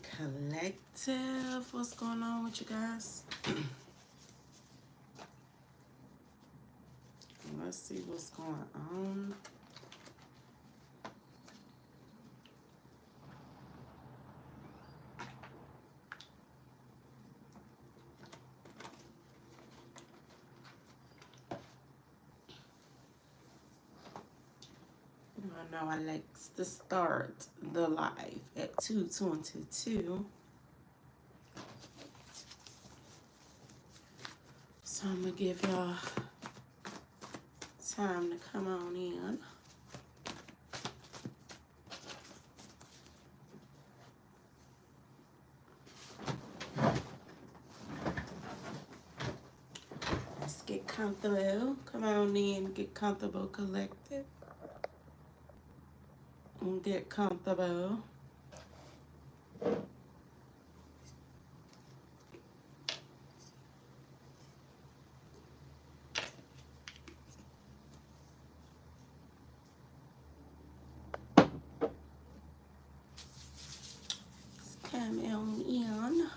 Collective. What's going on with you guys? Let's see what's going on. I know I like to start the live at 2:22. So I'm gonna give y'all time to come on in. Let's get comfortable. Come on in, get comfortable, collective. And get comfortable. Come on in.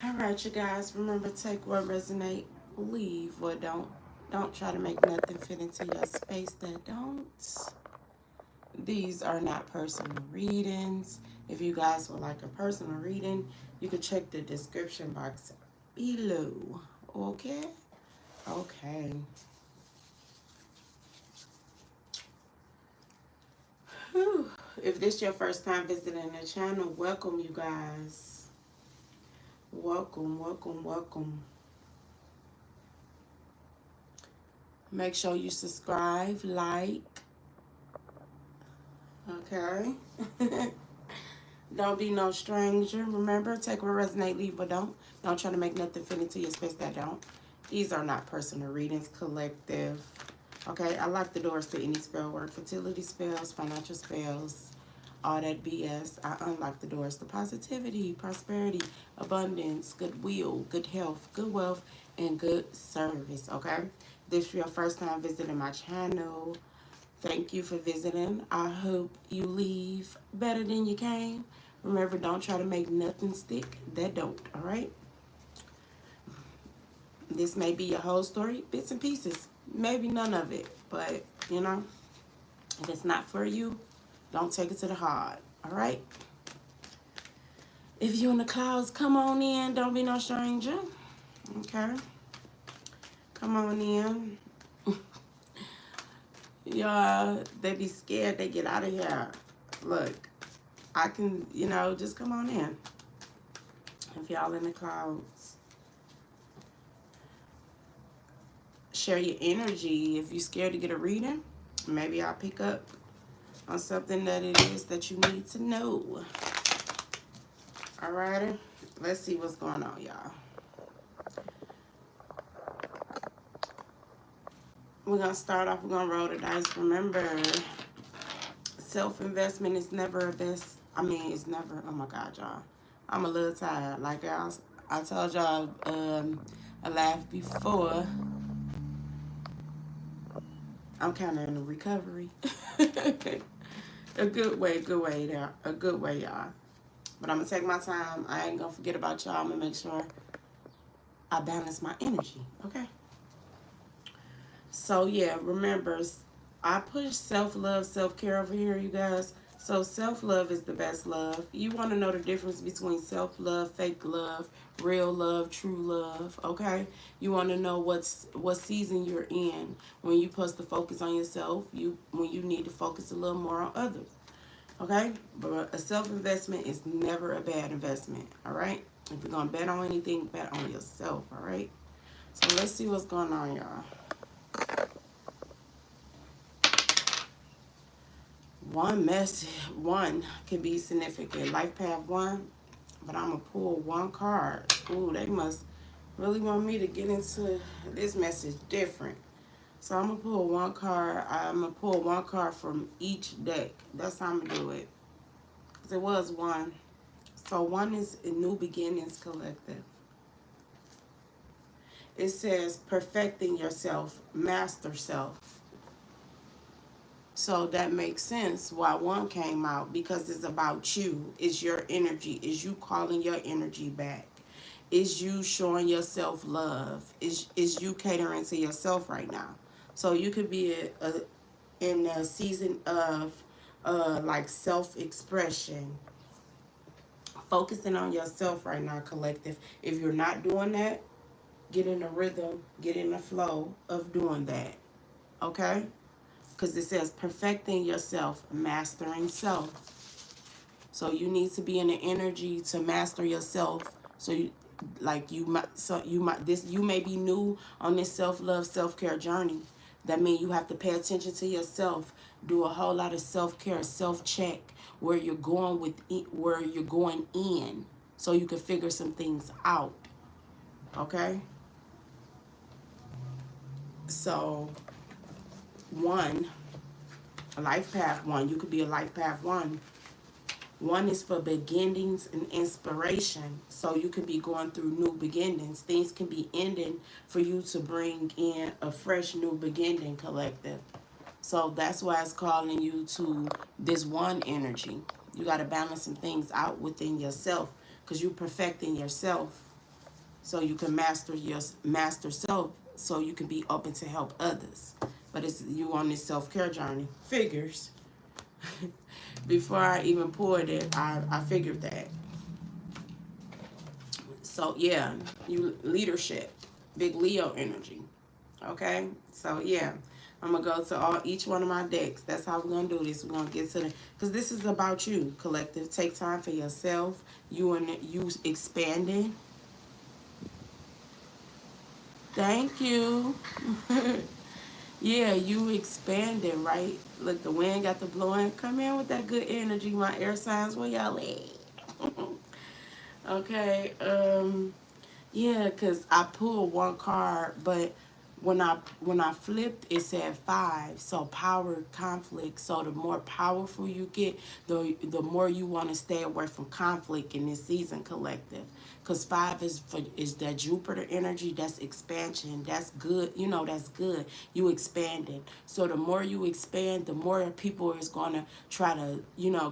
All right, you guys. Remember, take what resonate, leave what don't. Don't try to make nothing fit into your space that don't. These are not personal readings. If you guys would like a personal reading, you can check the description box below. Okay? Okay. Whew. If this is your first time visiting the channel, welcome, you guys. Welcome, welcome, welcome. Make sure you subscribe, like. Okay? Don't be no stranger. Remember, take what resonate, leave what don't. Don't try to make nothing fit into your space that don't. These are not personal readings, collective. Okay? I lock the doors to any spell work, fertility spells, financial spells, all that BS. I unlock the doors to positivity, prosperity, abundance, goodwill, good health, good wealth, and good service. Okay? This is your first time visiting my channel. Thank you for visiting. I hope you leave better than you came. Remember, don't try to make nothing stick that don't, all right? This may be your whole story, bits and pieces. Maybe none of it, but, you know, if it's not for you, don't take it to the heart, all right? If you're in the clouds, come on in. Don't be no stranger, okay? Come on in. Y'all, they be scared they get out of here. Look, I can, you know, just come on in. If y'all in the clouds, share your energy. If you're scared to get a reading, maybe I'll pick up on something that it is that you need to know. Alrighty, let's see what's going on, y'all. We're gonna start off, we're gonna roll the dice. Remember, self-investment is never a best, it's never, oh my God, y'all. I'm a little tired. Like I told y'all a laugh before. I'm kind of in a recovery. a good way, y'all. A good way, y'all. But I'm going to take my time. I ain't going to forget about y'all. I'm going to make sure I balance my energy, okay? So, yeah, remember, I push self-love, self-care over here, you guys. So, self-love is the best love. You want to know the difference between self-love, fake love, real love, true love, okay? You want to know what season you're in when you're supposed to focus on yourself, when you need to focus a little more on others, okay? But a self-investment is never a bad investment, all right? If you're going to bet on anything, bet on yourself, all right? So let's see what's going on, y'all. One can be significant. Life path 1, but I'm going to pull one card. Ooh, they must really want me to get into this message different. So I'm going to pull one card. I'm going to pull one card from each deck. That's how I'm going to do it. Because it was 1. So 1 is a new beginnings, collective. It says perfecting yourself, master self. So that makes sense why one came out, because it's about you. It's your energy. It's you calling your energy back. It's you showing yourself love. Is you catering to yourself right now. So you could be in a season of like self-expression, focusing on yourself right now, collective. If you're not doing that, get in a rhythm, get in the flow of doing that. Okay? Because it says perfecting yourself, mastering self. So you need to be in the energy to master yourself. So you, like you might, so you might, this, you may be new on this self-love, self-care journey. That means you have to pay attention to yourself, do a whole lot of self-care, self-check, where you're going with where you're going in, so you can figure some things out. Okay? So one, a life path one, you could be a life path one. One is for beginnings and inspiration. So you could be going through new beginnings. Things can be ending for you to bring in a fresh new beginning, collective. So that's why it's calling you to this one energy. You got to balance some things out within yourself, because you're perfecting yourself so you can master self, so you can be open to help others. But it's you on this self-care journey. Figures. Before I even poured it, I figured that. So yeah, you leadership, big Leo energy. Okay, so yeah, I'm gonna go to each one of my decks. That's how we're gonna do this. We're gonna get to the, because this is about you, collective. Take time for yourself. You expanding. Thank you. Yeah, you expanding, right? Look, the wind got the blowing. Come in with that good energy, my air signs. Where y'all at? Okay. Yeah, cause I pulled one card, but when I flipped, it said 5. So power conflict. So the more powerful you get, the more you want to stay away from conflict in this season, collective. Cause 5 is that Jupiter energy. That's expansion. That's good. You know, that's good. You expanding. So the more you expand, the more people is gonna try to,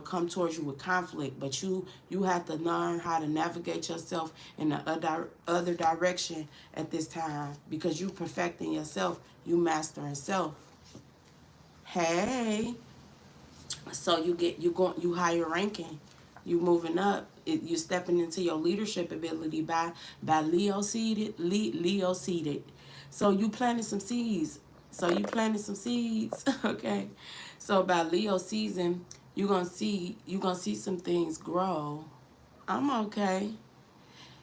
come towards you with conflict. But you have to learn how to navigate yourself in the other direction at this time, because you perfecting yourself, you mastering self. Hey, so you higher ranking, you moving up. You stepping into your leadership ability by Leo seeded. So you planted some seeds. Okay. So by Leo season, you gonna see some things grow. I'm okay.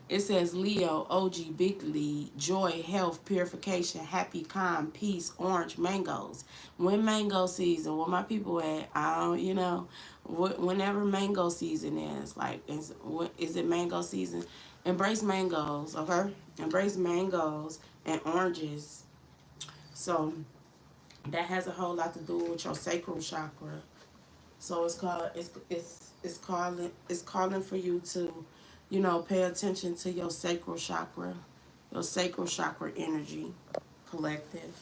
It says Leo, OG, big lead, joy, health, purification, happy, calm, peace, orange, mangoes. When mango season, where my people at? I don't, whenever mango season is, like, is it mango season? Embrace mangoes, okay? Embrace mangoes and oranges. So that has a whole lot to do with your sacral chakra. So it's calling for you to, pay attention to your sacral chakra energy, collective,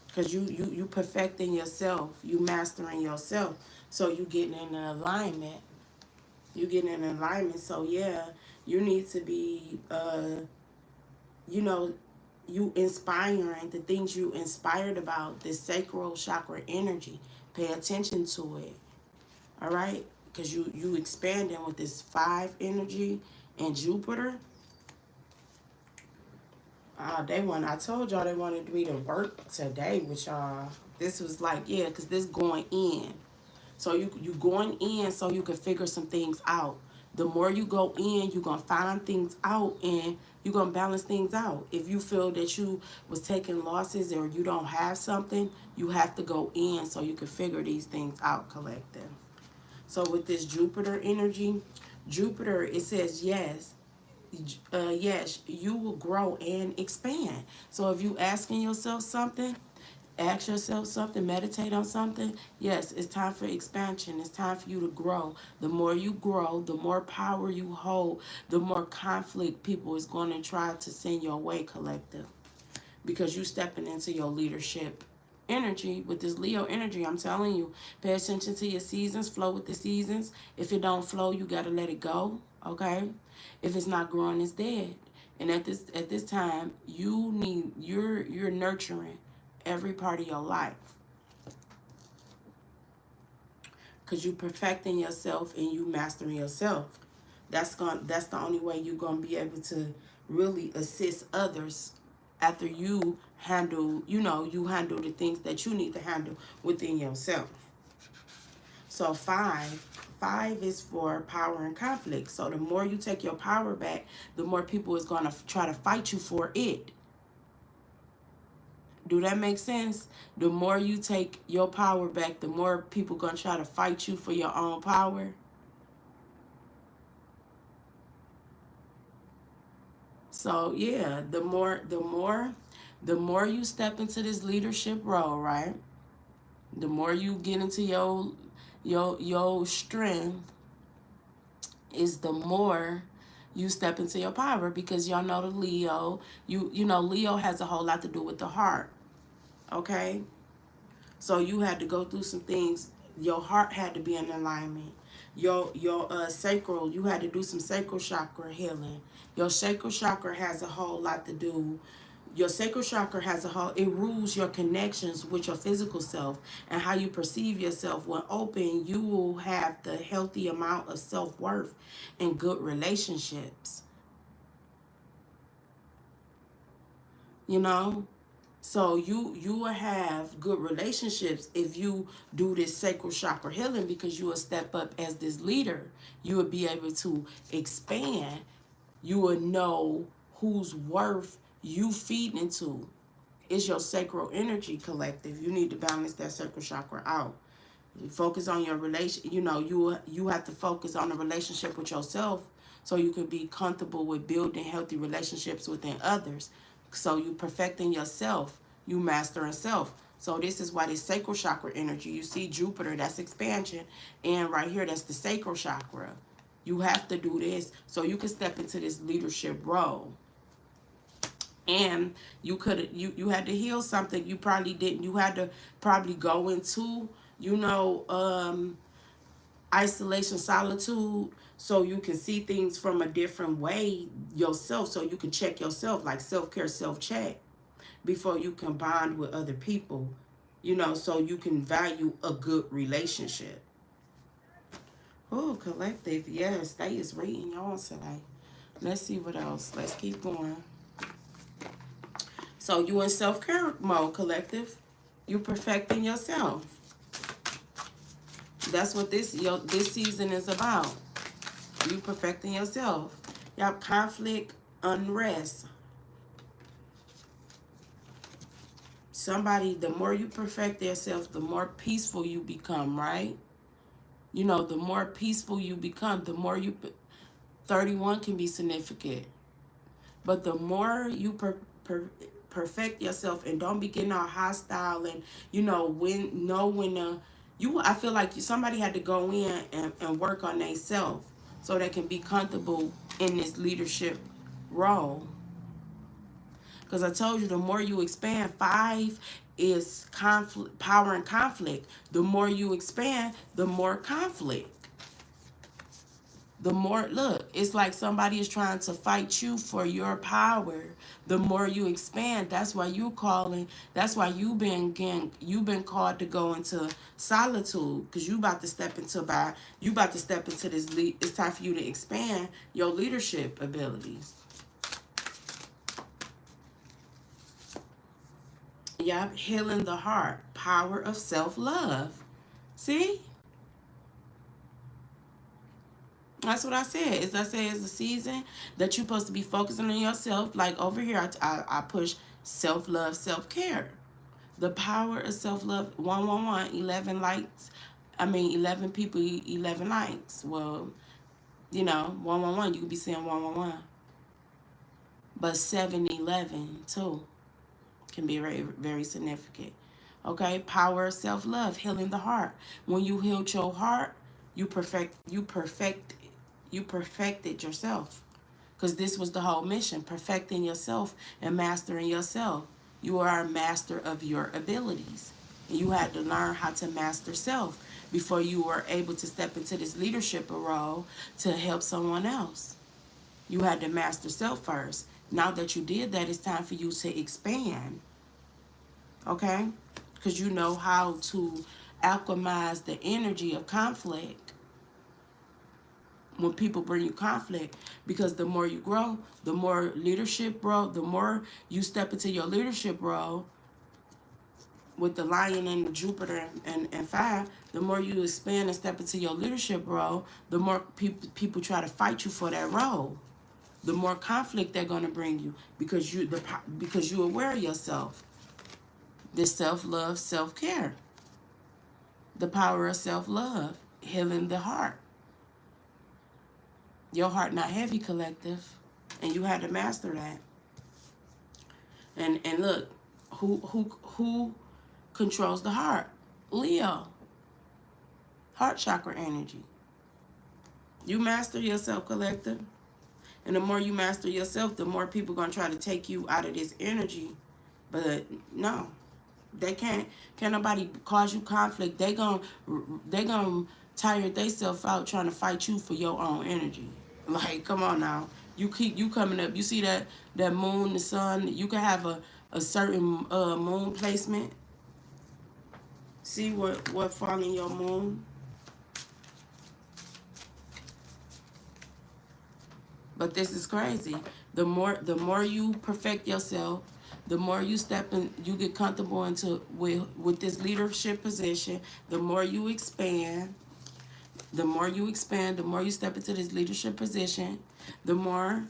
because you perfecting yourself, you mastering yourself, so you getting in an alignment. You getting in alignment. So yeah, you need to be, you know, you inspiring the things you inspired about this sacral chakra energy. Pay attention to it. All right, because you expanding with this 5 energy and Jupiter. I told y'all they wanted me to work today with y'all. This was like, yeah, because this going in. So you going in so you can figure some things out. The more you go in, you're going to find things out, and you're going to balance things out. If you feel that you was taking losses or you don't have something, you have to go in so you can figure these things out, collective. So with this Jupiter energy, Jupiter, it says yes. Yes, you will grow and expand. So if you asking yourself something, ask yourself something, meditate on something. Yes, it's time for expansion. It's time for you to grow. The more you grow, the more power you hold, the more conflict people is going to try to send your way, collective. because you stepping into your leadership energy with this Leo energy. I'm telling you, pay attention to your seasons, flow with the seasons. If it don't flow, you got to let it go, okay? If it's not growing, it's dead. And at this time, you're nurturing every part of your life, because you perfecting yourself and you mastering yourself. That's the only way you're gonna be able to really assist others after you handle, you handle the things that you need to handle within yourself. So five is for power and conflict. So the more you take your power back, the more people is gonna try to fight you for it. Do that make sense? The more you take your power back, the more people gonna try to fight you for your own power. So yeah, the more you step into this leadership role, right? The more you get into your strength, is the more you step into your power, because y'all know the Leo, you know Leo has a whole lot to do with the heart. Okay? So you had to go through some things. Your heart had to be in alignment. Your sacral, you had to do some sacral chakra healing. Your sacral chakra has a whole lot to do. Your sacral chakra has a whole, it rules your connections with your physical self and how you perceive yourself. When open, you will have the healthy amount of self-worth and good relationships. You know? So you will have good relationships if you do this sacral chakra healing, because you will step up as this leader. You will be able to expand. You will know whose worth you feed into. It's your sacral energy, collective. You need to balance that sacral chakra out. You focus on your relation. You have to focus on the relationship with yourself, so you can be comfortable with building healthy relationships within others. So you perfecting yourself, you mastering self. So this is why this sacral chakra energy, you see Jupiter, that's expansion, and right here, that's the sacral chakra. You have to do this so you can step into this leadership role. And you had to heal something you probably didn't. You had to probably go into, isolation, solitude, so you can see things from a different way yourself, so you can check yourself, like self-care, self-check, before you can bond with other people, so you can value a good relationship. Oh, collective, yes, they is reading y'all today. Let's see what else. Let's keep going. So you in self-care mode, collective. You perfecting yourself. That's what this season is about. You perfecting yourself. Y'all, conflict, unrest. Somebody, the more you perfect yourself, the more peaceful you become, right? The more peaceful you become, the more you... 31 can be significant. But the more you perfect yourself and don't be getting all hostile, and, I feel like somebody had to go in and work on themselves so they can be comfortable in this leadership role. Because I told you, the more you expand, 5 is conflict, power and conflict. The more you expand, the more conflict. The more, look, it's like somebody is trying to fight you for your power. The more you expand, that's why you've been called to go into solitude, because you about to step into this it's time for you to expand your leadership abilities. Yep, healing the heart, power of self-love. See? That's what I said. It's a season that you're supposed to be focusing on yourself. Like over here, I push self-love, self-care. The power of self-love, 111, 11 likes. 11 people, 11 likes. Well, 111, you could be saying 111. But 711 too can be very, very significant. Okay, power of self-love, healing the heart. When you healed your heart, you perfected yourself. Because this was the whole mission, perfecting yourself and mastering yourself. You are a master of your abilities. And you had to learn how to master self before you were able to step into this leadership role to help someone else. You had to master self first. Now that you did that, it's time for you to expand. Okay? Because you know how to alchemize the energy of conflict when people bring you conflict, because the more you grow, the more leadership role, the more you step into your leadership role with the lion and Jupiter and fire, the more you expand and step into your leadership role, the more people try to fight you for that role. The more conflict they're going to bring you, because you're aware of yourself. This self-love, self-care. The power of self-love, healing the heart. Your heart not heavy, collective, and you had to master that. And look, who controls the heart? Leo. Heart chakra energy. You master yourself, collective, and the more you master yourself, the more people gonna try to take you out of this energy. But no, they can't. Can't nobody cause you conflict. They gonna tire themselves out trying to fight you for your own energy. Like, come on now. You coming up. You see that moon, the sun. You can have a certain moon placement. See what fall in your moon. But this is crazy. The more you perfect yourself, the more you step in, you get comfortable with this leadership position. The more you expand. The more you expand, the more you step into this leadership position, the more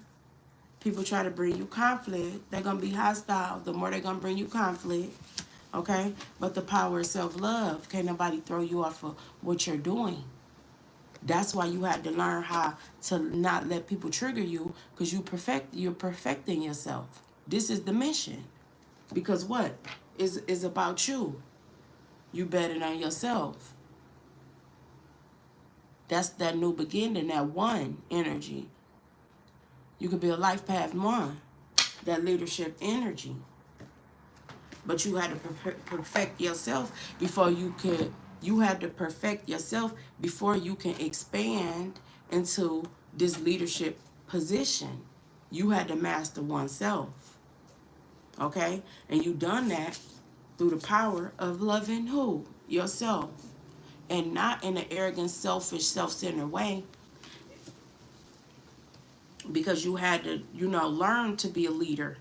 people try to bring you conflict. They're going to be hostile. The more they're going to bring you conflict, okay? But the power of self-love, can't nobody throw you off of what you're doing. That's why you had to learn how to not let people trigger you, because you're perfecting yourself. This is the mission. Because what? Is about you. You better than yourself. That's that new beginning, that one energy. You could be a life path one, that leadership energy. But you had to perfect yourself before you had to perfect yourself before you can expand into this leadership position. You had to master oneself. Okay? And you done that through the power of loving who? Yourself. And not in an arrogant, selfish, self-centered way. Because you had to, learn to be a leader.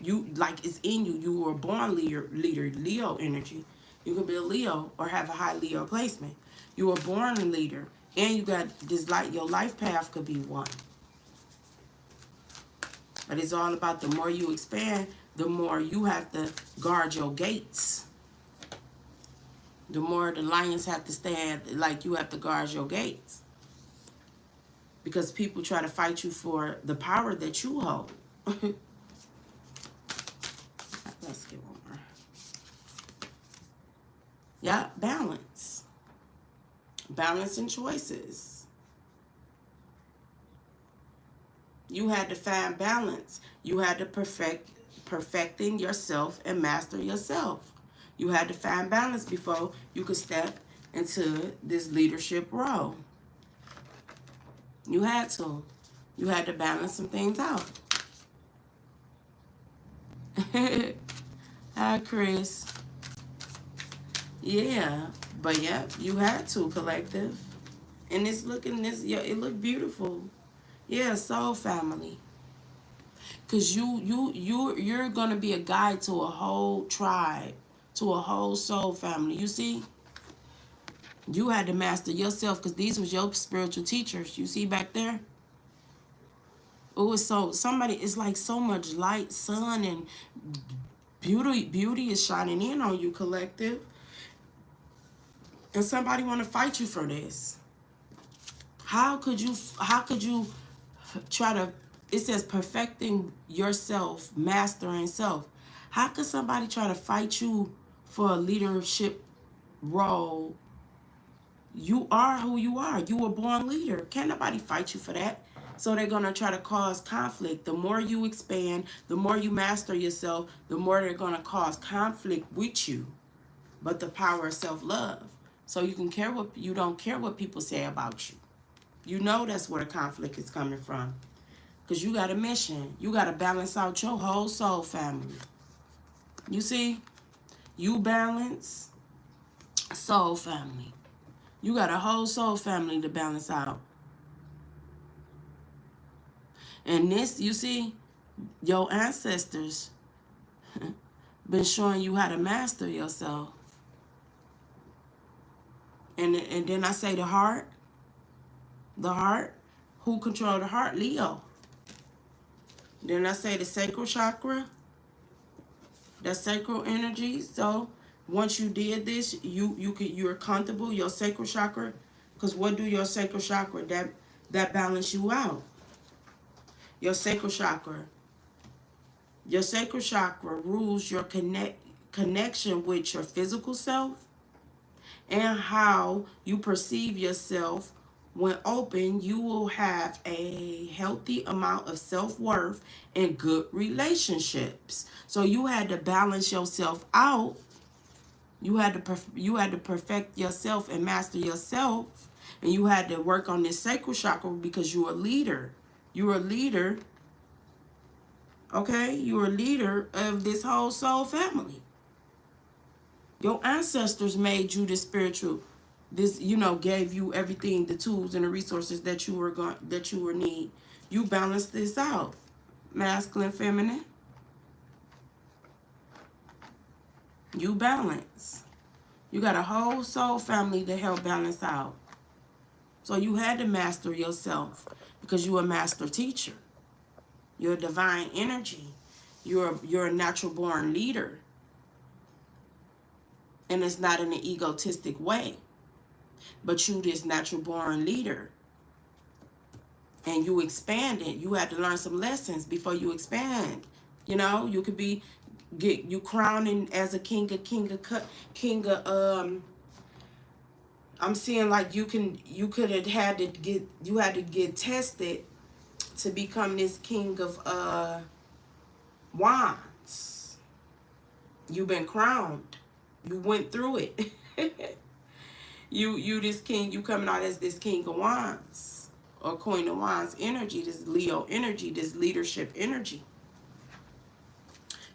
You, like, it's in you. You were a born leader, Leo energy. You could be a Leo or have a high Leo placement. You were born a leader. And you got this, like, your life path could be one. But it's all about the more you expand, the more you have to guard your gates. The more the lions have to stand, like, you have to guard your gates. Because people try to fight you for the power that you hold. Let's get one more. Yeah, balance. Balance and choices. You had to find balance. You had to perfecting yourself and master yourself. You had to find balance before you could step into this leadership role. You had to. You had to balance some things out. Hi, Chris. Yeah, but yeah, you had to, collective. And it's looking it looked beautiful. Yeah, soul family. Cause you're gonna be a guide to a whole tribe, to a whole soul family. You see? You had to master yourself, because these was your spiritual teachers. You see back there? It was it's like so much light, sun, and beauty is shining in on you, collective. And somebody want to fight you for this. How could you try to, it says perfecting yourself, mastering self. How could somebody try to fight you for a leadership role? You are who you are. You were born leader. Can't nobody fight you for that. So they're going to try to cause conflict. The more you expand, the more you master yourself, the more they're going to cause conflict with you. But the power of self-love. So you don't care what people say about you. You know that's where the conflict is coming from. Because you got a mission. You got to balance out your whole soul family. You see? You balance soul family. You got a whole soul family to balance out. And this, you see, your ancestors been showing you how to master yourself. And then I say the heart. The heart. Who control the heart? Leo. Then I say the sacral chakra. That sacral energy. So once you did this, you're comfortable. Your sacral chakra. Because what do your sacral chakra? That balance you out. Your sacral chakra. Your sacral chakra rules your connection with your physical self and how you perceive yourself. When open, you will have a healthy amount of self-worth and good relationships. So you had to balance yourself out. You had to perfect yourself and master yourself. And you had to work on this sacral chakra because you're a leader. You're a leader. Okay? You're a leader of this whole soul family. Your ancestors made you this spiritual, gave you everything, the tools and the resources that you were need. You balance this out. Masculine, feminine. You balance. You got a whole soul family to help balance out. So you had to master yourself because you're a master teacher. You're a divine energy. You're a natural born leader. And it's not in an egotistic way. But you this natural born leader. And you expanded. You had to learn some lessons before you expand. You could get you crowning as a king of I'm seeing like you had to get tested to become this king of wands. You've been crowned. You went through it. you this king, you coming out as this king of wands or queen of wands energy, this Leo energy, this leadership energy.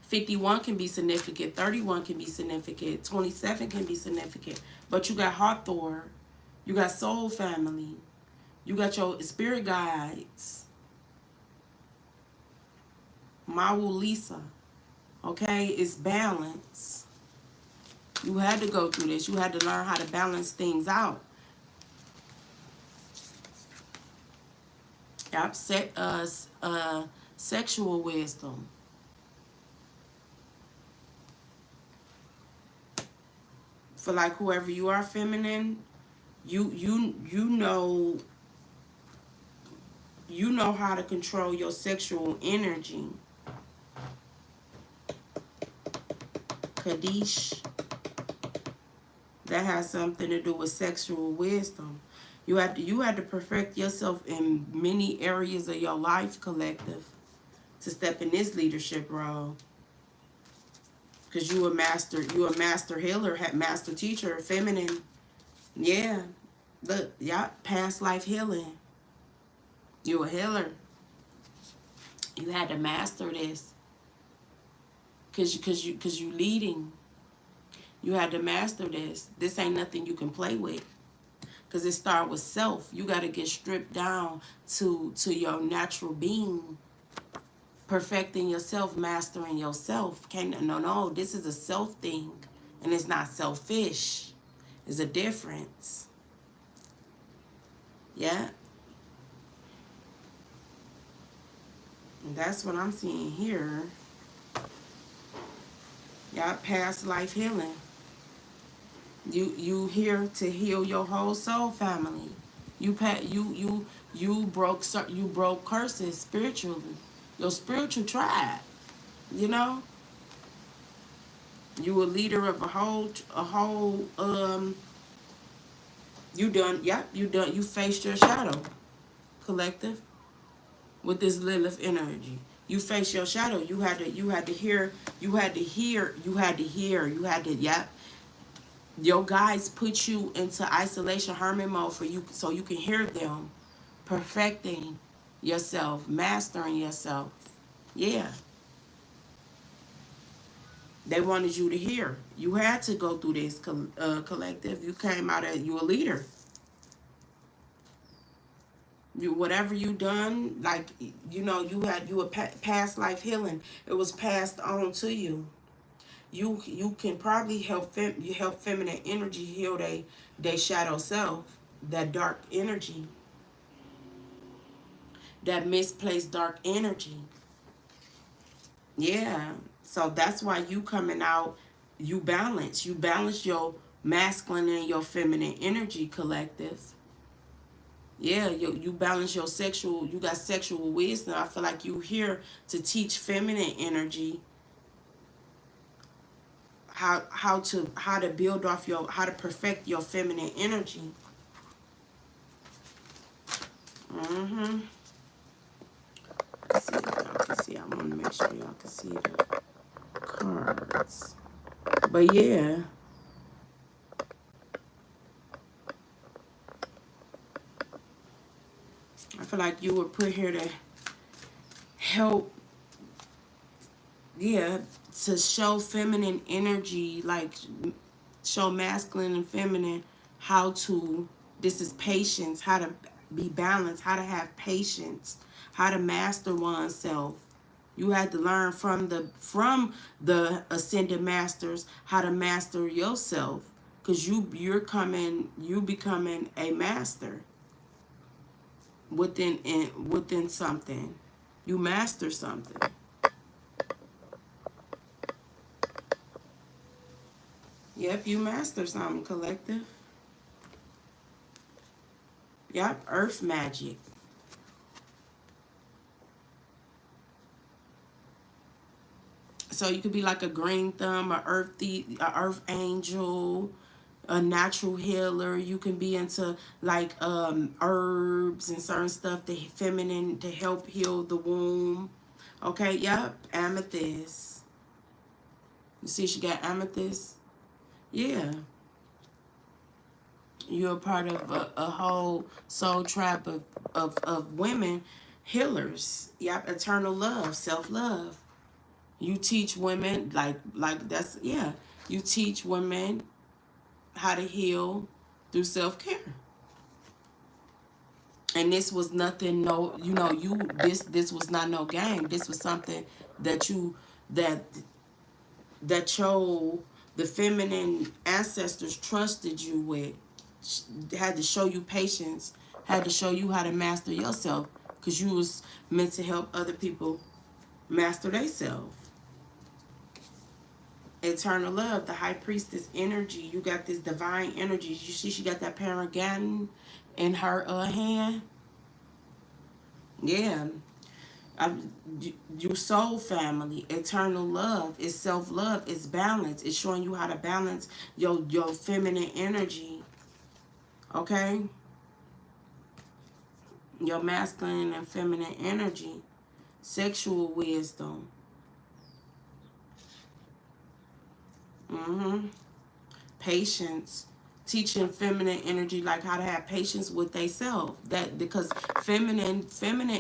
51 can be significant, 31 can be significant, 27 can be significant. But you got Hathor, you got soul family, you got your spirit guides, Mawu Lisa. Okay, it's balance. You had to go through this. You had to learn how to balance things out. Yep, sexual wisdom. For like whoever you are, feminine, you know how to control your sexual energy. Kaddish. That has something to do with sexual wisdom. You had to perfect yourself in many areas of your life, collective, to step in this leadership role. Because you a master healer, master teacher, feminine. Yeah. Look, yeah, past life healing. You a healer. You had to master this. Cause you leading. You had to master this. This ain't nothing you can play with. Because it starts with self. You got to get stripped down to your natural being. Perfecting yourself, mastering yourself. No, this is a self thing. And it's not selfish. There's a difference. Yeah? And that's what I'm seeing here. Yeah, past life healing. You here to heal your whole soul family. You broke curses spiritually. Your spiritual tribe. You know? You a leader of a whole you faced your shadow, collective. with this Lilith energy. You face your shadow. You had to hear, yep. Your guides put you into isolation hermit mode for you so you can hear them perfecting yourself, mastering yourself. Yeah. They wanted you to hear. You had to go through this collective. You came out as you a leader. You whatever you done, like you a past life healing. It was passed on to you. You can probably help feminine energy heal they shadow self, that dark energy, that misplaced dark energy. Yeah. So that's why you coming out, you balance your masculine and your feminine energy, collective. Yeah, you balance your sexual, you got sexual wisdom. I feel like you here to teach feminine energy how to build off how to perfect your feminine energy. Mm-hmm. See if y'all can see. I want to make sure y'all can see the cards. But yeah. I feel like you were put here to help, yeah, to show feminine energy, like show masculine and feminine how to, this is patience, how to be balanced, how to have patience, how to master oneself. You had to learn from the ascended masters how to master yourself, because you becoming a master within something. You master something. Yep, you master something, collective. Yep, earth magic. So you could be like a green thumb, a earth angel, a natural healer. You can be into like herbs and certain stuff, the feminine, to help heal the womb. Okay, yep, amethyst. You see she got amethyst? Yeah. You're a part of a whole soul tribe of women healers. Yep, eternal love, self-love. You teach women like that's, yeah. You teach women how to heal through self-care. And this was nothing, no, this was not no game. This was something that that your the feminine ancestors trusted you with. Had to show you patience, had to show you how to master yourself, because you was meant to help other people master themselves. Eternal love, the high priestess energy. You got this divine energy. You see she got that paragon in her hand. Yeah. You soul family. Eternal love is self-love. It's balance. It's showing you how to balance your feminine energy. Okay? Your masculine and feminine energy. Sexual wisdom. Patience. Teaching feminine energy, like how to have patience with themselves. That because feminine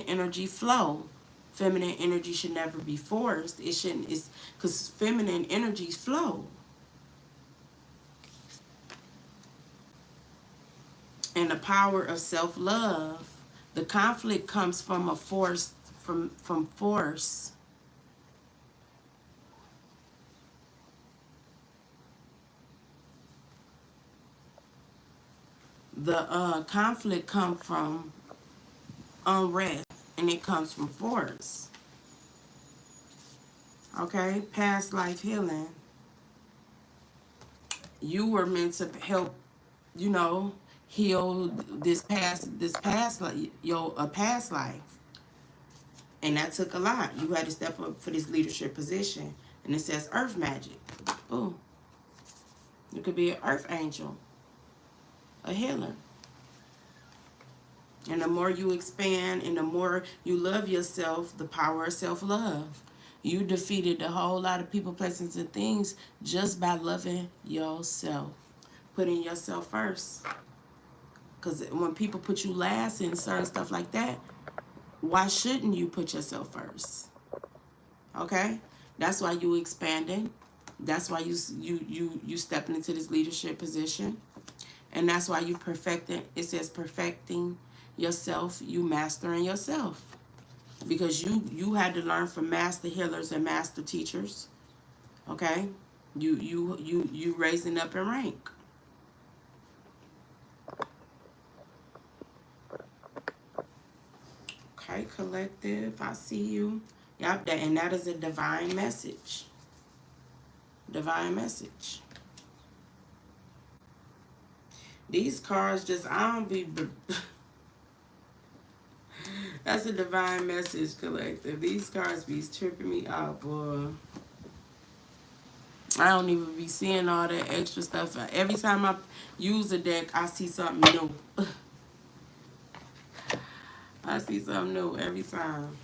energy flow. Feminine energy should never be forced. It shouldn't. It's because feminine energies flow. And the power of self-love. The conflict comes from a force, from force. The conflict comes from unrest, and it comes from force. Okay, past life healing. You were meant to help, heal this past your past life, and that took a lot. You had to step up for this leadership position, and it says earth magic. Oh, you could be an earth angel, a healer. And the more you expand and the more you love yourself, the power of self-love. You defeated a whole lot of people, places, and things just by loving yourself. Putting yourself first. Because when people put you last in certain stuff like that, why shouldn't you put yourself first? Okay? That's why you expanding. That's why you stepping into this leadership position. And that's why you perfecting. It says perfecting yourself, you mastering yourself. Because you had to learn from master healers and master teachers. Okay? You raising up in rank. Okay, collective, I see you. Yep, and that is a divine message. Divine message. These cards just, I don't be... That's a divine message, collective. These cards be tripping me out, boy. I don't even be seeing all that extra stuff. Every time I use a deck, I see something new. I see something new every time.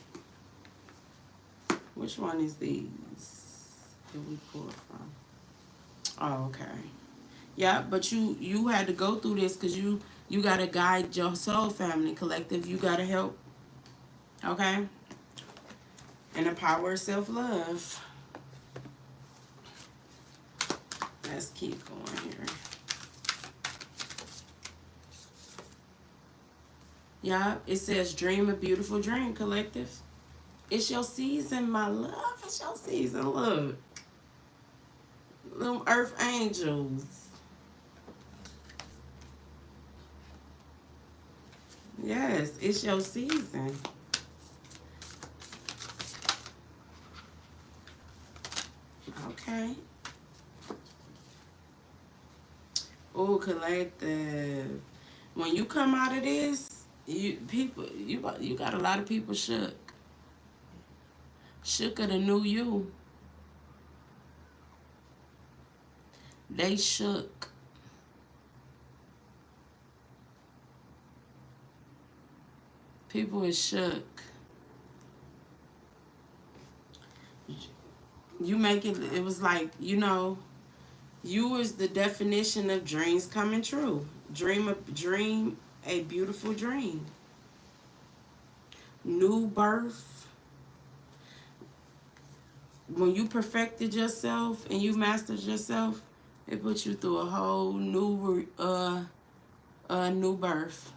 Which one is these that we pulled from? Oh, okay. Yeah, but you had to go through this because you got to guide your soul family, collective. You got to help. Okay? And the power of self-love. Let's keep going here. Yeah, it says dream a beautiful dream, collective. It's your season, my love. It's your season. Look. Them earth angels. Yes, it's your season. Okay. Oh, collective. When you come out of this, you got a lot of people shook. Shook of the new you. They shook. People is shook. You make it was like, you was the definition of dreams coming true. Dream a beautiful dream. New birth. When you perfected yourself and you mastered yourself, it put you through a whole new new birth.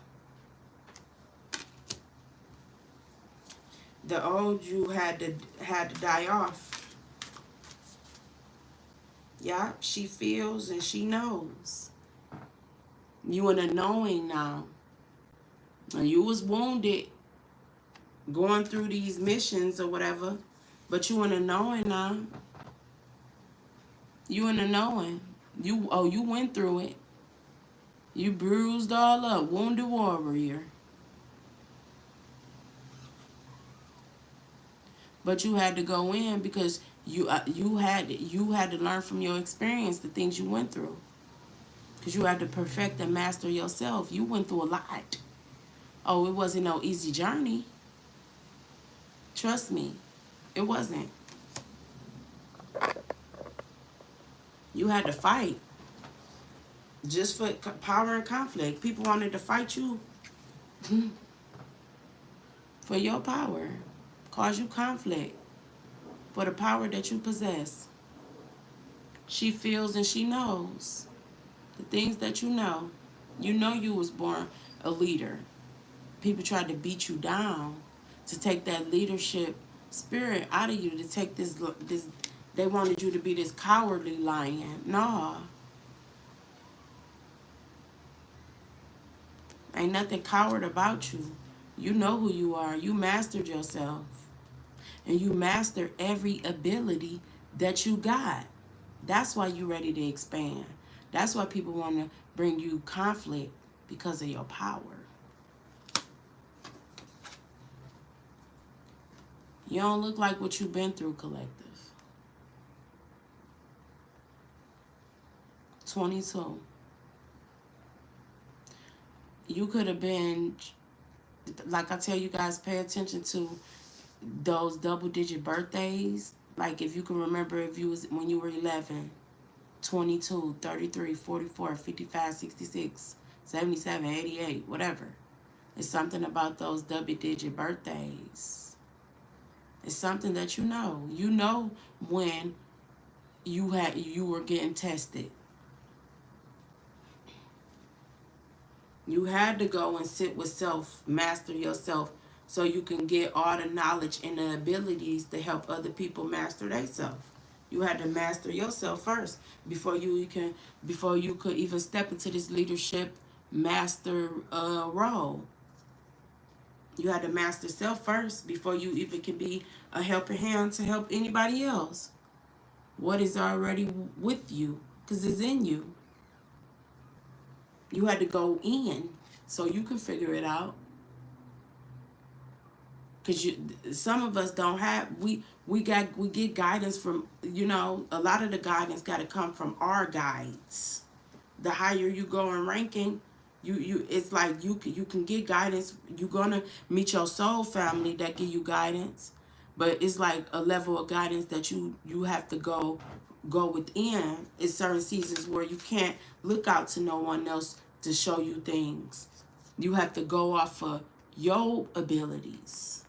The old you had to die off. Yeah, she feels and she knows. You in a knowing now. And you was wounded going through these missions or whatever, but you in a knowing now. You in a knowing. You went through it. You bruised all up, wounded warrior. But you had to go in because you had to learn from your experience the things you went through. Because you had to perfect and master yourself. You went through a lot. Oh, it wasn't no easy journey. Trust me, it wasn't. You had to fight. Just for power and conflict. People wanted to fight you for your power. Cause you conflict for the power that you possess. She feels and she knows the things that you know. You know you was born a leader. People tried to beat you down to take that leadership spirit out of you, to take this. They wanted you to be this cowardly lion. Nah. Ain't nothing coward about you. You know who you are. You mastered yourself. And you mastered every ability that you got. That's why you're ready to expand. That's why people want to bring you conflict, because of your power. You don't look like what you've been through, collective. 22. You could have been Like I tell you guys, pay attention to those double-digit birthdays. Like if you can remember, if you was when you were 11, 22, 33, 44, 55, 66, 77, 88, whatever. It's something about those double-digit birthdays. It's something that you know. You know when you were getting tested. You had to go and sit with self, master yourself, so you can get all the knowledge and the abilities to help other people master themselves. You had to master yourself first before you could even step into this leadership master role. You had to master self first before you even can be a helping hand to help anybody else. What is already with you, because it's in you. You had to go in so you can figure it out. Because some of us don't have, we get guidance from, a lot of the guidance got to come from our guides. The higher you go in ranking, it's like you can get guidance. You're gonna meet your soul family that give you guidance, but it's like a level of guidance that you have to go within. It's certain seasons where you can't look out to no one else to show you things. You have to go off of your abilities.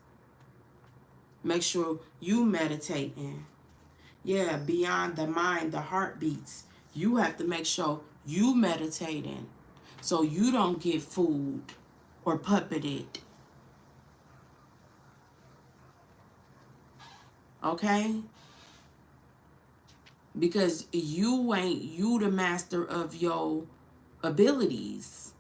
Make sure you meditating. Yeah, beyond the mind, the heartbeats. You have to make sure you meditating so you don't get fooled or puppeted. Okay? Because you ain't you the master of your abilities.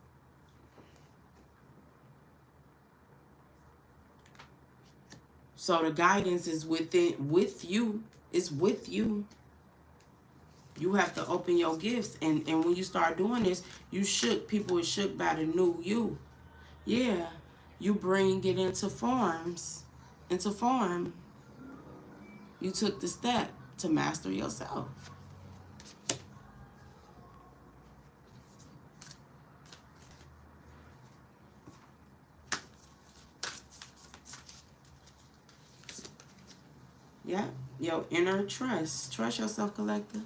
So the guidance is with you. It's with you. You have to open your gifts, and when you start doing this, people are shook by the new you. Yeah, you bring it into form. You took the step to master yourself. Yeah, your inner trust. Trust yourself, collector.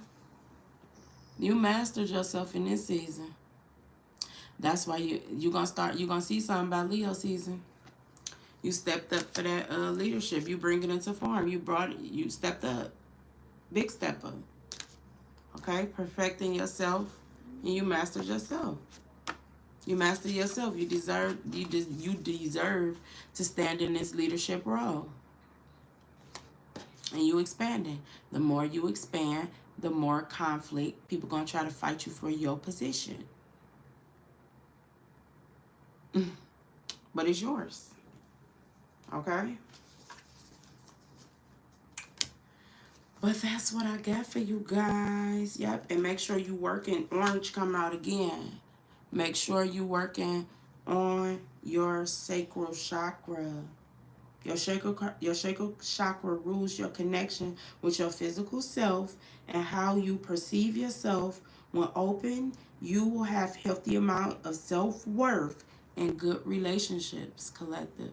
You mastered yourself in this season. That's why you're gonna see something by Leo season. You stepped up for that leadership. You bring it into form. You stepped up. Big step up. Okay? Perfecting yourself, and you mastered yourself. You master yourself. You deserve to stand in this leadership role. And you expanding. The more you expand, the more conflict. People gonna try to fight you for your position. But it's yours. Okay? But that's what I got for you guys. Yep. And make sure you working. Orange come out again. Make sure you working on your sacral chakra. Your sacral chakra rules your connection with your physical self and how you perceive yourself. When open, you will have healthy amount of self-worth and good relationships, collective.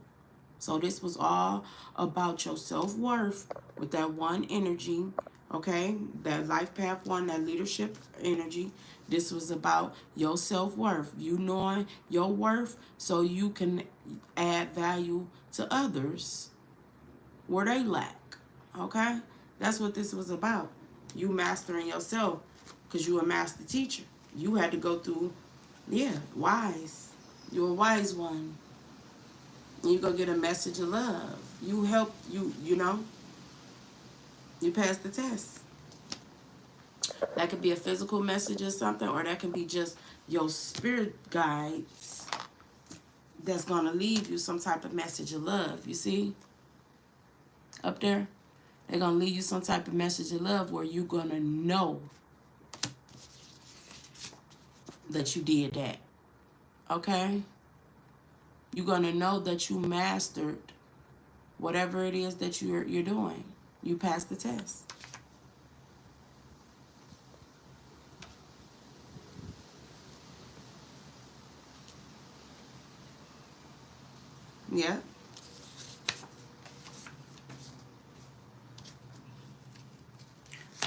So this was all about your self-worth with that one energy, okay? That life path one, that leadership energy. This was about your self-worth. You knowing your worth so you can add value to others where they lack, okay? That's what this was about. You mastering yourself because you a master teacher. You had to go through, wise. You're a wise one. You go get a message of love. You help, you pass the test. That could be a physical message or something, or that can be just your spirit guides that's going to leave you some type of message of love. You see? Up there? They're going to leave you some type of message of love where you're going to know that you did that. Okay? You're going to know that you mastered whatever it is that you're doing. You passed the test. Yeah.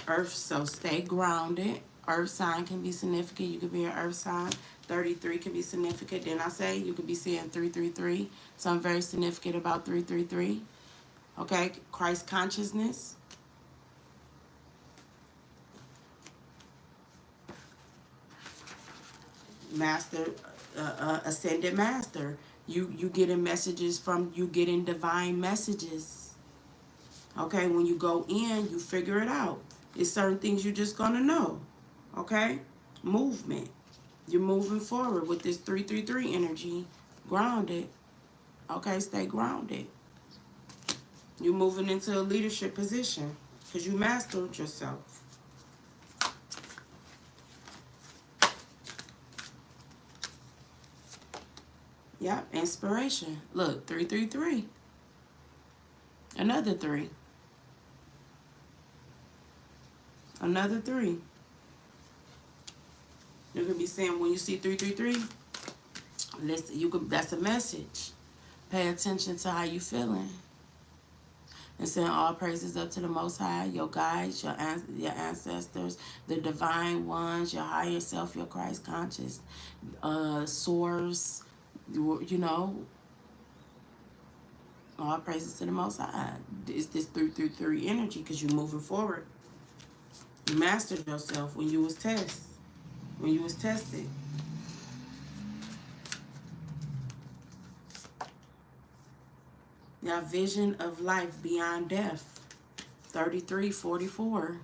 Earth, so stay grounded. Earth sign can be significant. You could be an earth sign. 33 can be significant. Then I say you could be seeing 333. Something very significant about 333. Okay, Christ consciousness. Master, ascended master. You getting messages from, you getting divine messages. Okay, when you go in, you figure it out. It's certain things you're just gonna know. Okay, movement. You're moving forward with this 333 energy. Grounded. Okay, stay grounded. You're moving into a leadership position because you mastered yourself. Yep, inspiration. Look, 333. Another 3. Another 3. You could be saying when you see 333, listen, you could, that's a message. Pay attention to how you feeling. And send all praises up to the Most High, your guides, your ancestors, the divine ones, your higher self, your Christ conscious, source, you know, all praises to the Most High. It's this 333 energy because you're moving forward. You mastered yourself when you was tested. Now, vision of life beyond death. 3344.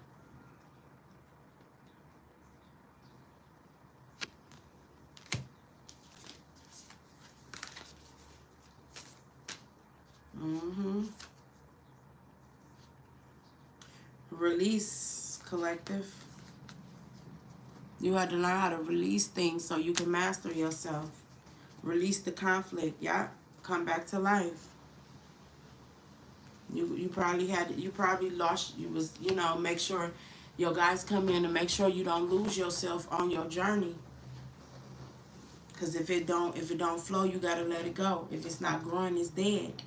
Release, collective. You had to learn how to release things so you can master yourself. Release the conflict. Yeah, come back to life. You probably lost, make sure your guys come in and make sure you don't lose yourself on your journey. Because if it don't flow, you gotta let it go. If it's not growing, it's dead.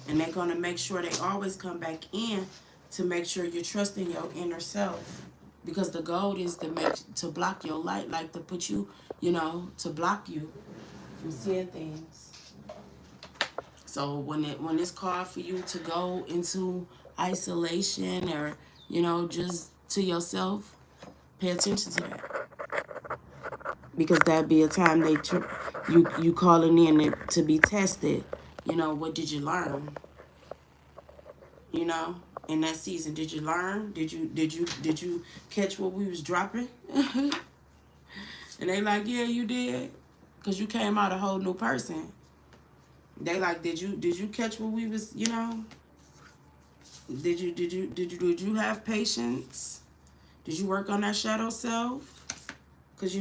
And they're gonna make sure they always come back in to make sure you're trusting your inner self. Because the goal is to block your light, like to put you, to block you from seeing things. So when it's called for you to go into isolation or, just to yourself, pay attention to that. Because that'd be a time you calling in to be tested. What did you learn? In that season, did you learn? Did you catch what we was dropping? And they like, yeah, you did, because you came out a whole new person. They like, did you catch what we was, Did you have patience? Did you work on that shadow self? Because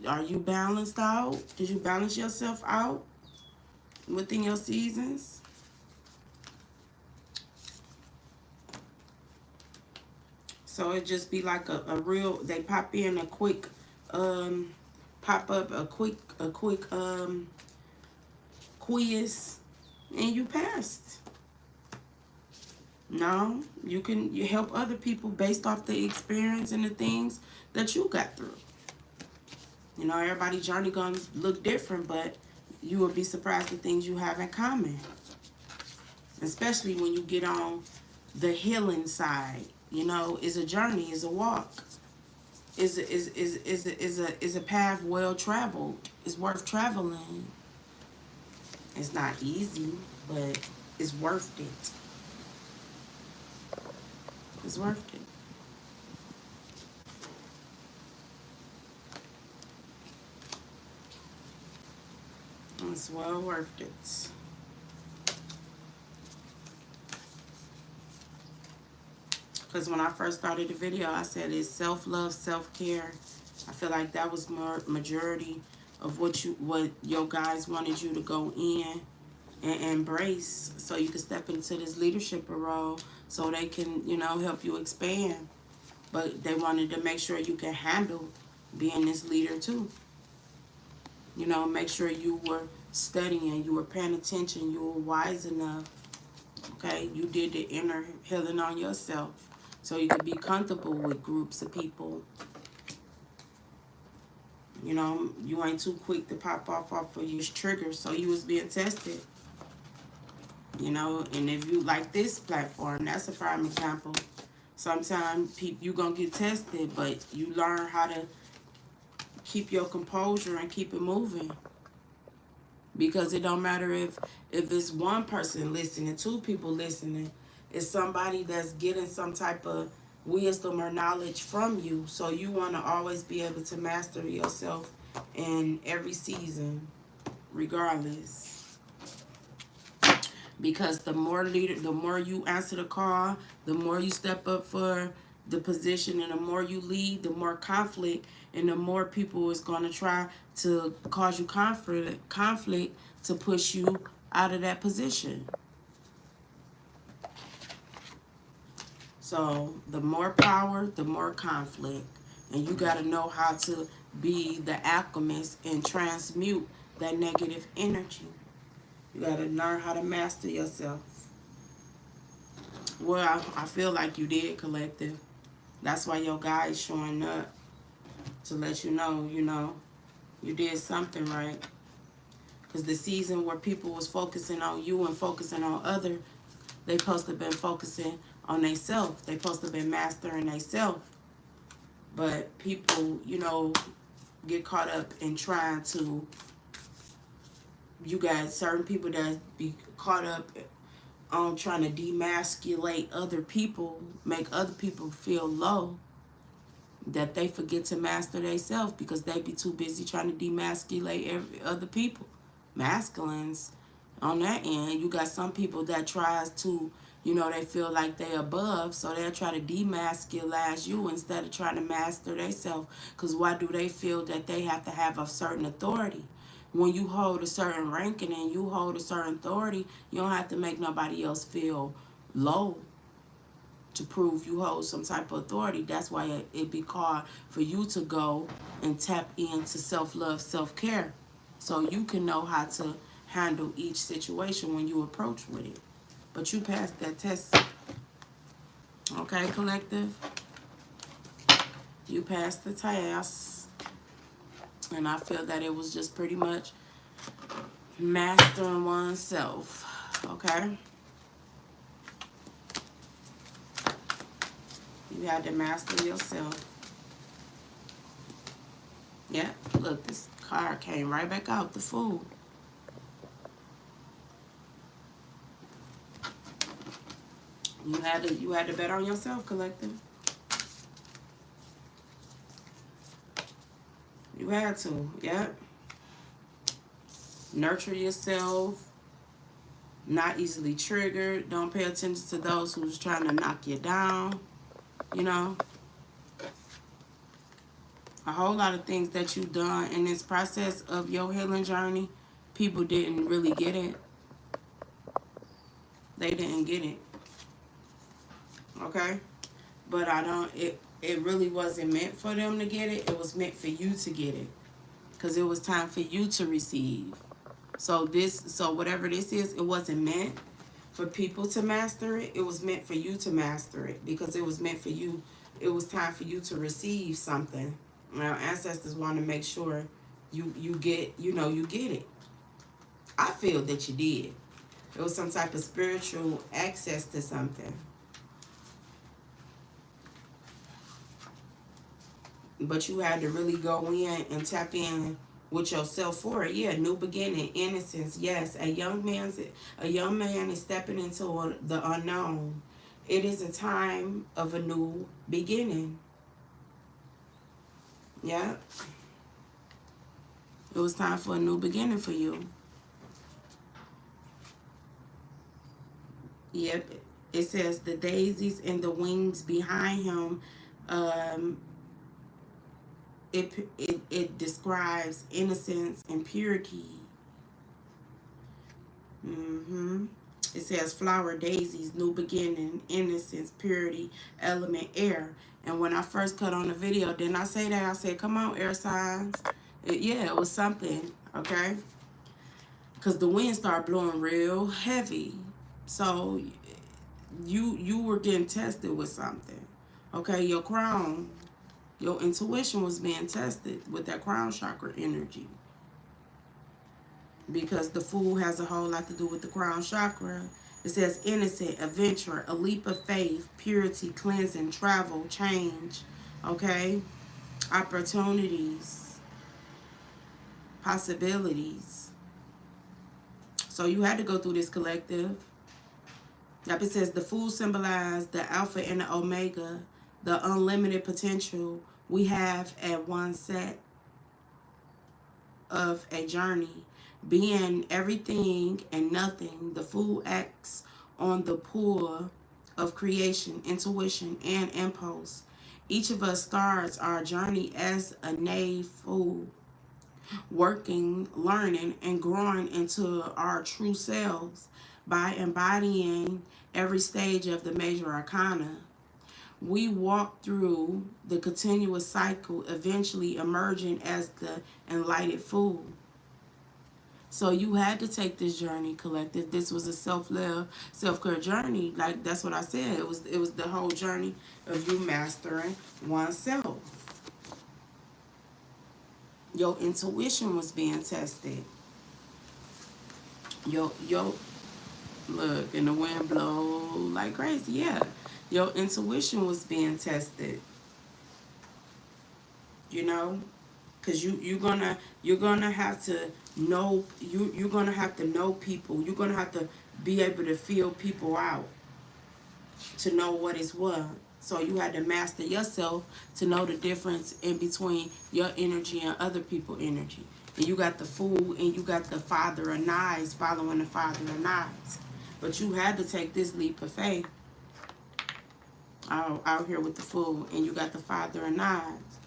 are you balanced out? Did you balance yourself out within your seasons? So it just be like a real, they pop in a quick, pop up a quick quiz, and you passed. No, you help other people based off the experience and the things that you got through. Everybody's journey gonna look different, but you will be surprised at things you have in common. Especially when you get on the healing side. Is a journey, is a walk. Is a path well traveled. It's worth traveling. It's not easy, but it's worth it. It's worth it. It's well worth it. Because when I first started the video, I said it's self-love, self-care. I feel like that was more majority of what your guys wanted you to go in and embrace, so you can step into this leadership role, so they can, help you expand. But they wanted to make sure you can handle being this leader too. Make sure you were studying, you were paying attention, you were wise enough. Okay, you did the inner healing on yourself so you could be comfortable with groups of people. You know, you ain't too quick to pop off of your triggers, so you was being tested. You know, and if you like this platform, that's a prime example. Sometimes you gonna get tested, but you learn how to keep your composure and keep it moving. Because it don't matter if it's one person listening, two people listening, it's somebody that's getting some type of wisdom or knowledge from you. So you want to always be able to master yourself in every season, regardless. Because the more you answer the call, the more you step up for the position, and the more you lead, the more conflict, and the more people is going to try to cause you conflict to push you out of that position. So the more power, the more conflict, and you got to know how to be the alchemist and transmute that negative energy. You got to learn how to master yourself. Well, I feel like you did, collective. That's why your guy is showing up, to let you know, you did something right. Because the season where people was focusing on you and focusing on other, they supposed to have been focusing on themselves. They supposed to have been mastering themselves. But people, get caught up in trying to, you got certain people that be caught up on trying to demasculate other people, make other people feel low, that they forget to master themselves because they be too busy trying to demasculate other people. Masculines on that end, you got some people that tries to, they feel like they above, so they'll try to demasculate you instead of trying to master themselves. Because why do they feel that they have to have a certain authority? When you hold a certain ranking and you hold a certain authority, you don't have to make nobody else feel low to prove you hold some type of authority. That's why it be called for you to go and tap into self-love, self-care, so you can know how to handle each situation when you approach with it. But you passed that test. Okay, collective? You passed the test. And I feel that it was just pretty much mastering oneself. Okay? You had to master yourself. Yeah, look, this card came right back out, the Fool. You had to bet on yourself, collective. You had to, yeah. Nurture yourself. Not easily triggered. Don't pay attention to those who's trying to knock you down. A whole lot of things that you've done in this process of your healing journey, people didn't really get it. They didn't get it. Okay? But it really wasn't meant for them to get it. It was meant for you to get it. Because it was time for you to receive. So whatever this is, it wasn't meant for people to master it. It was meant for you to master it. Because it was meant for you. It was time for you to receive something. Our ancestors want to make sure you get, you get it. I feel that you did. It was some type of spiritual access to something. But you had to really go in and tap in with yourself for it. Yeah, new beginning, innocence. Yes, a young man is stepping into the unknown. It is a time of a new beginning. Yeah. It was time for a new beginning for you. Yep. It says the daisies and the wings behind him. It describes innocence and purity. It says flower, daisies, new beginning, innocence, purity, element, air. And when I first cut on the video, didn't I say that? I said, come on, air signs. It was something, okay? because the wind started blowing real heavy. So you were getting tested with something. Okay, your crown, your intuition was being tested with that crown chakra energy. Because the Fool has a whole lot to do with the crown chakra. It says innocent, adventure, a leap of faith, purity, cleansing, travel, change, okay? Opportunities, possibilities. So you had to go through this collective. Like it says, the Fool symbolized the Alpha and the Omega, the unlimited potential we have at one set of a journey. Being everything and nothing, the Fool acts on the pull of creation, intuition, and impulse. Each of us starts our journey as a knave fool, working, learning, and growing into our true selves by embodying every stage of the major arcana. We walk through the continuous cycle, eventually emerging as the enlightened fool. So you had to take this journey, collective. This was a self-love, self-care journey. Like that's what I said. It was the whole journey of you mastering oneself. Your intuition was being tested. Yo, look, and the wind blow like crazy. Yeah, your intuition was being tested. You know, because you're gonna have to know you're gonna have to know people. You're gonna have to be able to feel people out to know what is what. So you had to master yourself to know the difference in between your energy and other people's energy. And you got the Fool and you got the Father of Knives following the Father of Knives. But you had to take this leap of faith out here with the Fool, and you got the Father of Knives.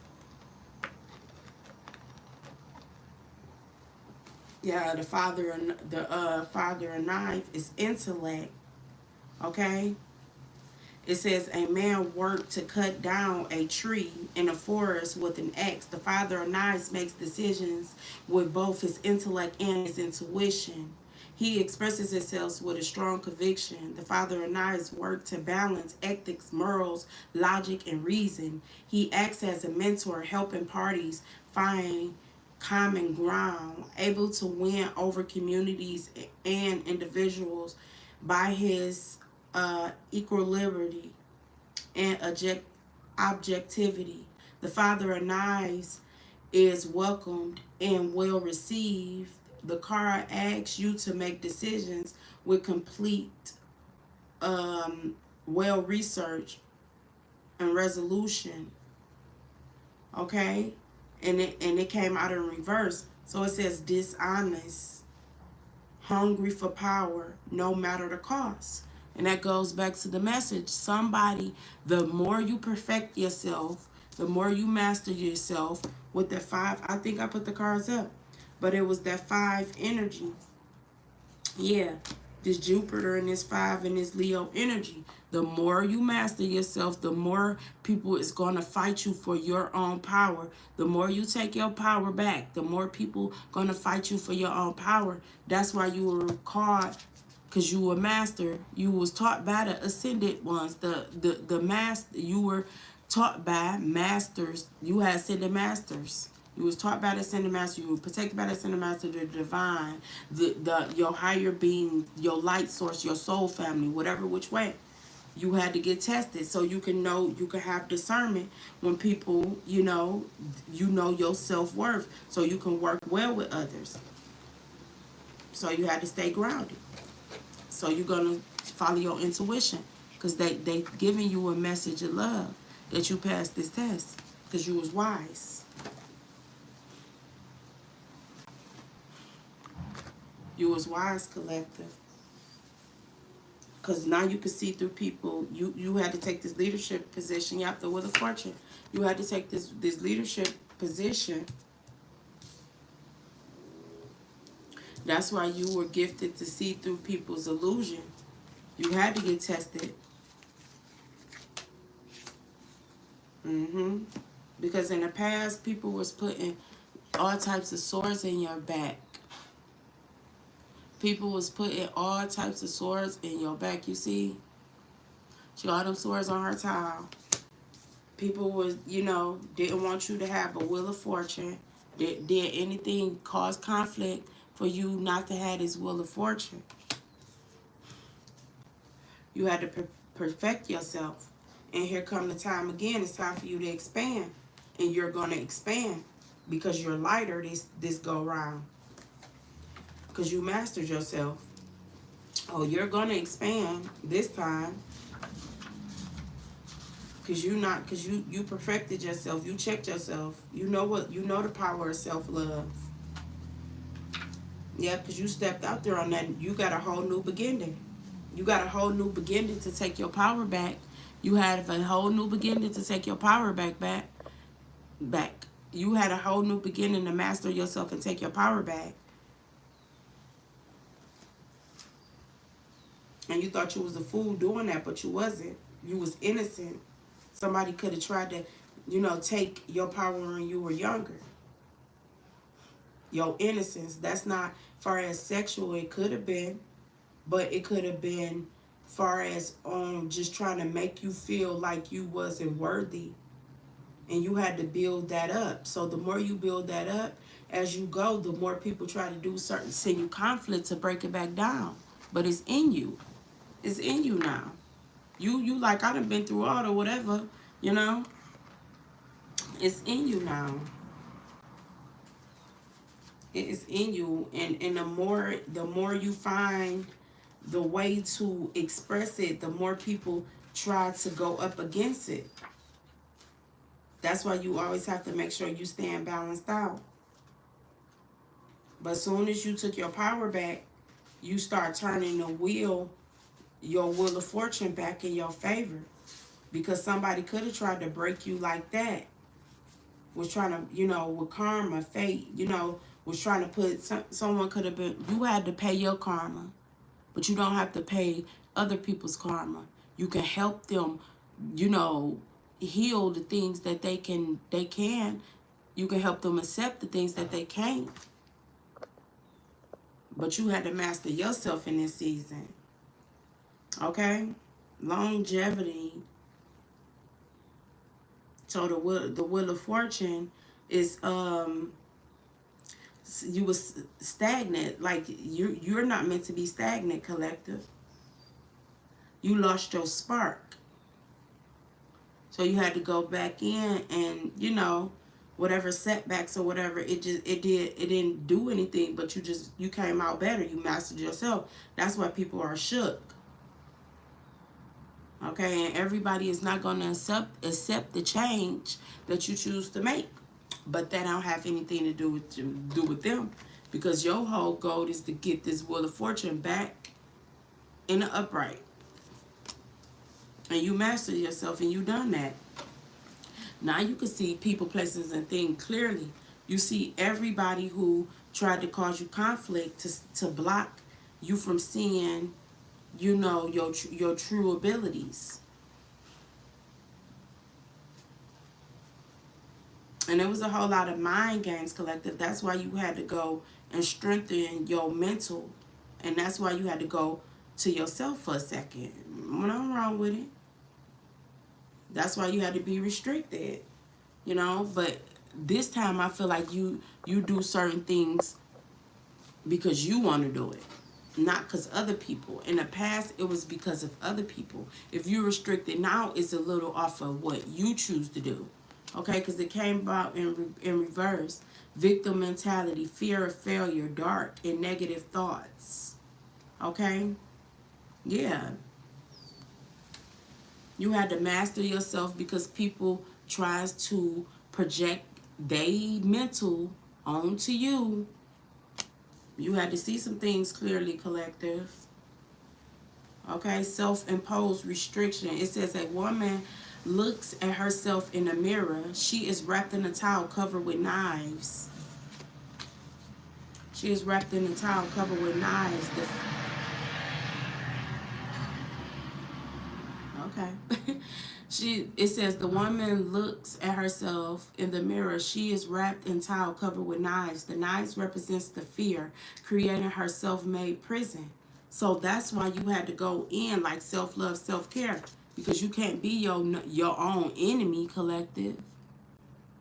Yeah, the Father of Knife is intellect. Okay. It says a man worked to cut down a tree in a forest with an axe. The Father of Knives makes decisions with both his intellect and his intuition. He expresses himself with a strong conviction. The Father of Knives worked to balance ethics, morals, logic, and reason. He acts as a mentor, helping parties find common ground, able to win over communities and individuals by his equilibrium and objectivity. The Father of Knives is welcomed and well received. The card asks you to make decisions with complete, well researched and resolution. Okay, and it came out in reverse. So it says dishonest, hungry for power, no matter the cost. And that goes back to the message. Somebody, the more you perfect yourself, the more you master yourself with that five. I think I put the cards up, but it was that five energy. Yeah, this Jupiter and this five and this Leo energy. The more you master yourself, the more people is going to fight you for your own power. The more you take your power back, the more people going to fight you for your own power. That's why you were called, because you were master. You was taught by the ascended ones. The master, you were taught by masters. You had ascended masters. You was taught by the ascended master. You were protected by the ascended master, the divine, your higher being, your light source, your soul family, whatever which way. You had to get tested so you can know, you can have discernment when people, you know your self-worth, so you can work well with others. So you had to stay grounded. So you're gonna follow your intuition, because they giving you a message of love that you passed this test because you was wise. You was wise, collective. Because now you can see through people. You had to take this leadership position. You have to with a fortune. You had to take this leadership position. That's why you were gifted to see through people's illusion. You had to get tested. Because in the past, people was putting all types of swords in your back. People was putting all types of swords in your back. You see? She got them swords on her towel. People was, you know, didn't want you to have a wheel of fortune. Did anything cause conflict for you not to have this wheel of fortune? You had to perfect yourself. And here come the time again. It's time for you to expand. And you're going to expand because you're lighter this go round. Because you mastered yourself. Oh, you're going to expand this time. Because you perfected yourself. You checked yourself. You know the power of self-love. Yeah, because you stepped out there on that. You got a whole new beginning. You got a whole new beginning to take your power back. You had a whole new beginning to take your power back. You had a whole new beginning to master yourself and take your power back. And you thought you was a fool doing that, but you wasn't. You was innocent. Somebody could have tried to, you know, take your power when you were younger. Your innocence. That's not far as sexual. It could have been. But it could have been far as just trying to make you feel like you wasn't worthy. And you had to build that up. So the more you build that up, as you go, the more people try to do send you conflict to break it back down. But it's in you. It's in you now. You like, I done been through all the whatever, you know. It's in you now. It is in you. And the more you find the way to express it, the more people try to go up against it. That's why you always have to make sure you stand balanced out. But as soon as you took your power back, you start turning your wheel of fortune back in your favor. Because somebody could have tried to break you like that. Was trying to, you know, with karma, fate, you know, was trying to put, someone could have been, you had to pay your karma. But you don't have to pay other people's karma. You can help them, you know, heal the things that they can. You can help them accept the things that they can't. But you had to master yourself in this season. Okay? Longevity. So the wheel of fortune is you was stagnant. Like you're not meant to be stagnant, collective. You lost your spark. So you had to go back in and, you know, whatever setbacks or whatever, it didn't do anything, but you came out better. You mastered yourself. That's why people are shook. Okay, and everybody is not going to accept the change that you choose to make. But that don't have anything to do with them, because your whole goal is to get this wheel of fortune back in the upright. And you mastered yourself, and you done that. Now you can see people, places, and things clearly. You see everybody who tried to cause you conflict to block you from seeing, you know, your true abilities. And there was a whole lot of mind games, collective. That's why you had to go and strengthen your mental. And that's why you had to go to yourself for a second. Nothing wrong with it. That's why you had to be restricted, you know. But this time I feel like you do certain things because you want to do it, not because other people. In the past, it was because of other people. If you're restricted now, it's a little off of what you choose to do. Okay, because it came about in reverse. Victim mentality, fear of failure, dark and negative thoughts. Okay? Yeah. You had to master yourself because people tries to project they mental onto you. You had to see some things clearly, collective. Okay? Self-imposed restriction. It says a woman looks at herself in a mirror. She is wrapped in a towel covered with knives. She is wrapped in a towel covered with knives. Okay. It says the woman looks at herself in the mirror. She is wrapped in towel covered with knives. The knives represents the fear, creating her self-made prison. So that's why you had to go in like self-love, self-care, because you can't be your own enemy, collective.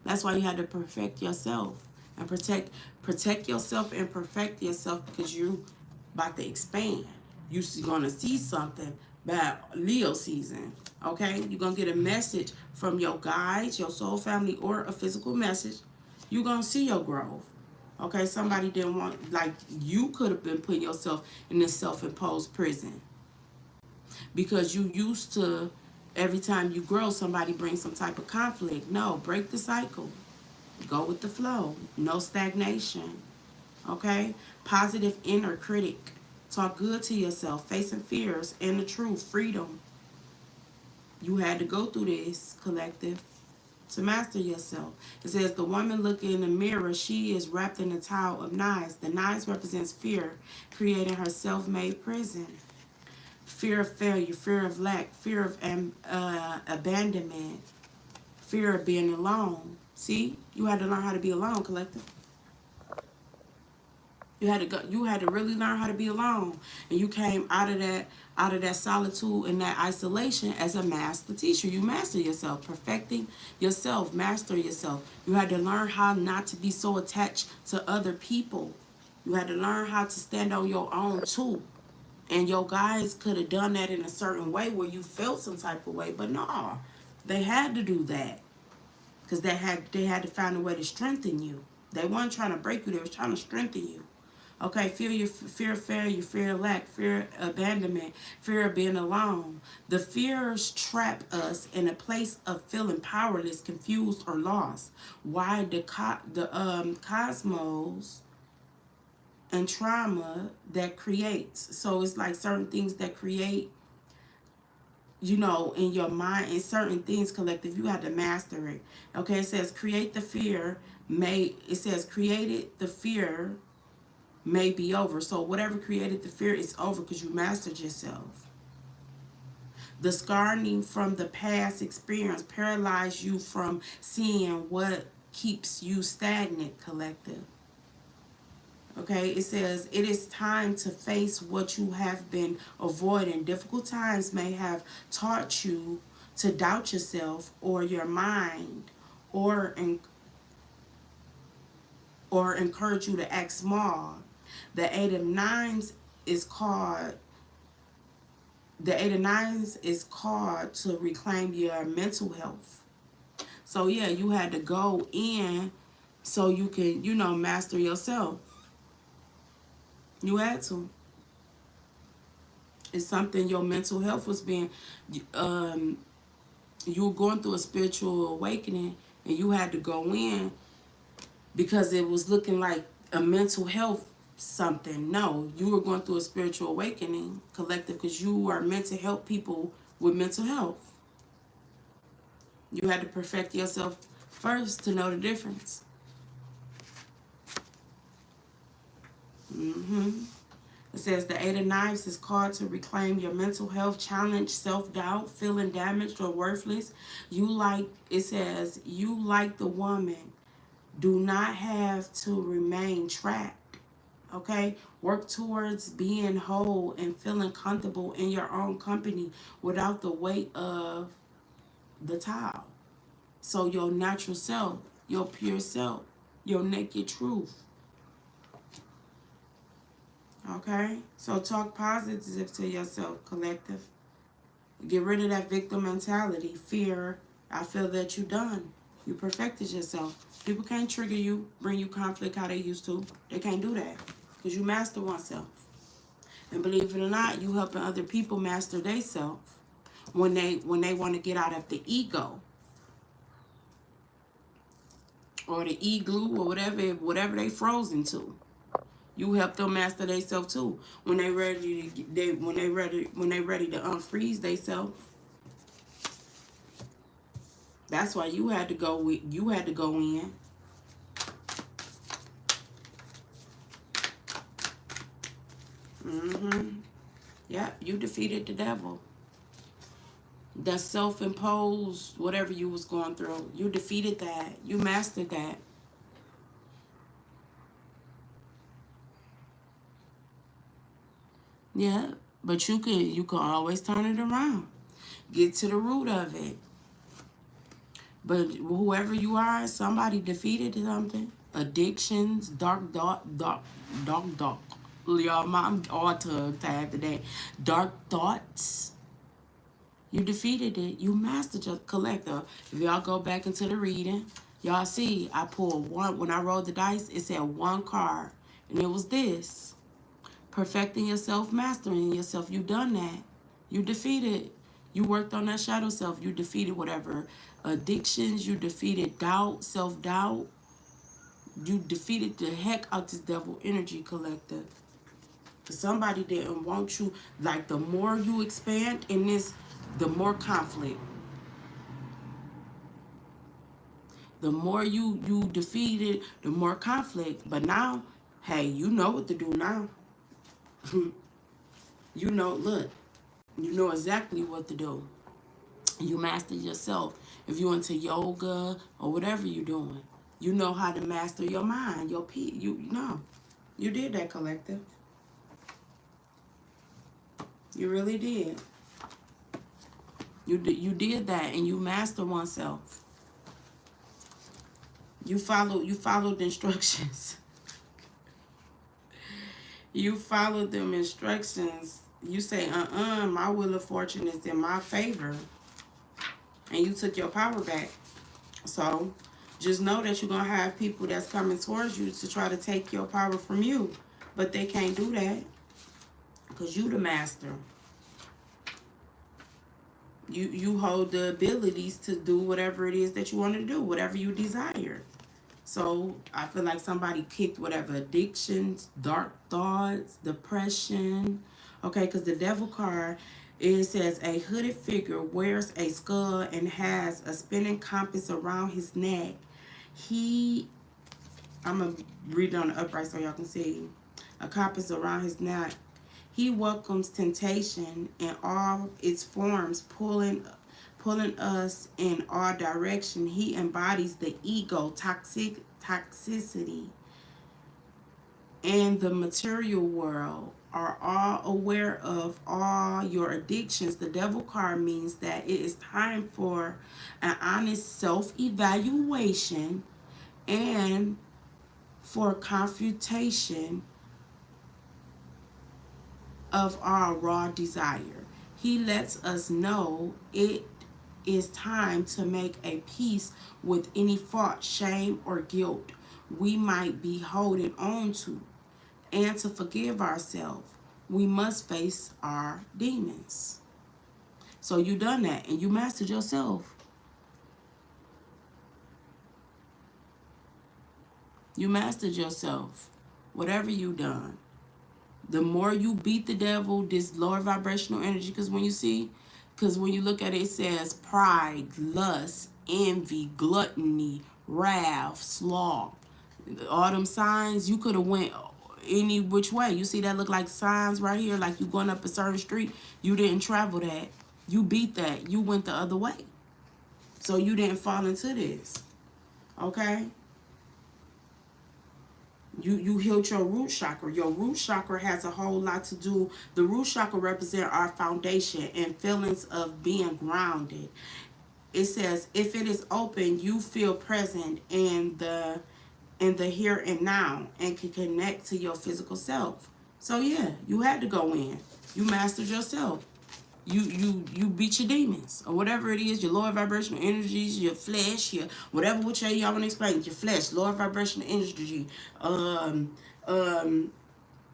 That's why you had to perfect yourself and protect yourself and perfect yourself, because you about to expand. You're gonna see something by Leo season. Okay, you're gonna get a message from your guides, your soul family, or a physical message. You're gonna see your growth. Okay, somebody didn't want, like, you could have been putting yourself in this self-imposed prison because you used to, every time you grow, somebody brings some type of conflict. No, break the cycle. Go with the flow. No stagnation. Okay? Positive inner critic. Talk good to yourself. Facing fears and the truth. Freedom. You had to go through this, collective, to master yourself. It says the woman looking in the mirror, she is wrapped in a towel of knives. The knives represents fear, creating her self-made prison. Fear of failure, fear of lack, fear of abandonment, fear of being alone. See, you had to learn how to be alone, collective. You had to go. You had to really learn how to be alone, and you came out of that solitude and that isolation as a master teacher. You master yourself, perfecting yourself, master yourself. You had to learn how not to be so attached to other people. You had to learn how to stand on your own too. And your guys could have done that in a certain way where you felt some type of way, but no, they had to do that because they had to find a way to strengthen you. They weren't trying to break you; they was trying to strengthen you. Okay, fear of failure, fear of lack, fear of abandonment, fear of being alone. The fears trap us in a place of feeling powerless, confused, or lost. Why the cosmos and trauma that creates. So it's like certain things that create, in your mind, and certain things, collective, you have to master it. Okay, it says create the fear, created the fear may be over. So whatever created the fear is over because you mastered yourself. The scarring from the past experience paralyzed you from seeing what keeps you stagnant, collective. Okay, it says it is time to face what you have been avoiding. Difficult times may have taught you to doubt yourself or your mind, or encourage you to act small. The Eight of Nines is called to reclaim your mental health. So yeah, you had to go in so you can, master yourself. You had to. It's something, your mental health was being, you were going through a spiritual awakening, and you had to go in because it was looking like a mental health something. No, you were going through a spiritual awakening, collective, because you are meant to help people with mental health. You had to perfect yourself first to know the difference. It says the Eight of Knives is called to reclaim your mental health, challenge self-doubt, feeling damaged or worthless. It says, you like the woman, do not have to remain trapped. Okay? Work towards being whole and feeling comfortable in your own company without the weight of the towel. So your natural self, your pure self, your naked truth. Okay? So talk positive to yourself, collective. Get rid of that victim mentality, fear. I feel that you're done. You perfected yourself. People can't trigger you, bring you conflict how they used to. They can't do that because you master oneself. And believe it or not, you helping other people master themselves when they want to get out of the ego or the e-glue or whatever they frozen to. You help them master themselves too when they ready to unfreeze themselves. That's why you had to go in. Yep, you defeated the devil. That self-imposed whatever you was going through. You defeated that. You mastered that. Yeah. But you could always turn it around. Get to the root of it. But whoever you are, somebody defeated something. Addictions, dark. Y'all, I'm all tired today. Dark thoughts. You defeated it. You mastered your collector. If y'all go back into the reading, y'all see I pulled one. When I rolled the dice, it said one card. And it was this. Perfecting yourself, mastering yourself. You done that. You defeated. You worked on that shadow self. You defeated whatever addictions. You defeated doubt, self-doubt. You defeated the heck out this devil energy collector. Somebody didn't want you. Like, the more you expand in this, the more conflict. The more you defeated, the more conflict. But now, hey, you know what to do now. You know, look, you know exactly what to do. You master yourself. If you're into yoga or whatever you're doing, you know how to master your mind, your peace. You know, you did that, collective. You really did. You did that, and you mastered oneself. You followed the instructions. You followed them instructions. You say, my wheel of fortune is in my favor. And you took your power back. So just know that you're going to have people that's coming towards you to try to take your power from you. But they can't do that because you the master. You hold the abilities to do whatever it is that you want to do, whatever you desire. So I feel like somebody kicked whatever addictions, dark thoughts, depression. Okay, because the devil card, it says a hooded figure wears a skull and has a spinning compass around his neck. I'm going to read it on the upright so y'all can see. A compass around his neck. He welcomes temptation in all its forms, pulling us in all direction. He embodies the ego, toxicity, and the material world. Are all aware of all your addictions. The devil card means that it is time for an honest self-evaluation and for confutation of our raw desire. He lets us know it is time to make a peace with any fault, shame, or guilt we might be holding on to, and to forgive ourselves. We must face our demons. So you done that, and you mastered yourself. You mastered yourself. Whatever you done. The more you beat the devil, this lower vibrational energy, because when you look at it, it says pride, lust, envy, gluttony, wrath, sloth. All them signs, you could have went any which way. You see that look like signs right here, like you going up a certain street. You didn't travel that. You beat that. You went the other way. So you didn't fall into this. Okay? You healed your root chakra. Your root chakra has a whole lot to do. The root chakra represents our foundation and feelings of being grounded. It says, if it is open, you feel present in the here and now and can connect to your physical self. So yeah, you had to go in. You mastered yourself. You beat your demons or whatever it is, your lower vibrational energies, your flesh, your whatever which way y'all want to explain it, your flesh, lower vibrational energy,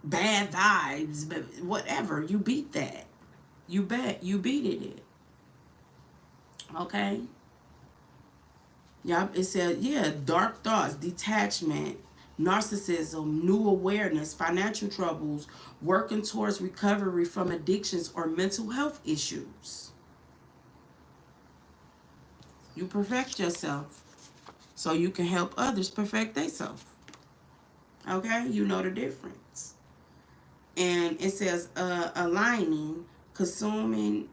bad vibes, but whatever, you beat that. You beat it. Okay. Y'all, it said, yeah, dark thoughts, detachment, narcissism, new awareness, financial troubles, working towards recovery from addictions or mental health issues. You perfect yourself so you can help others perfect themselves. Okay? You know the difference. And it says aligning, consuming,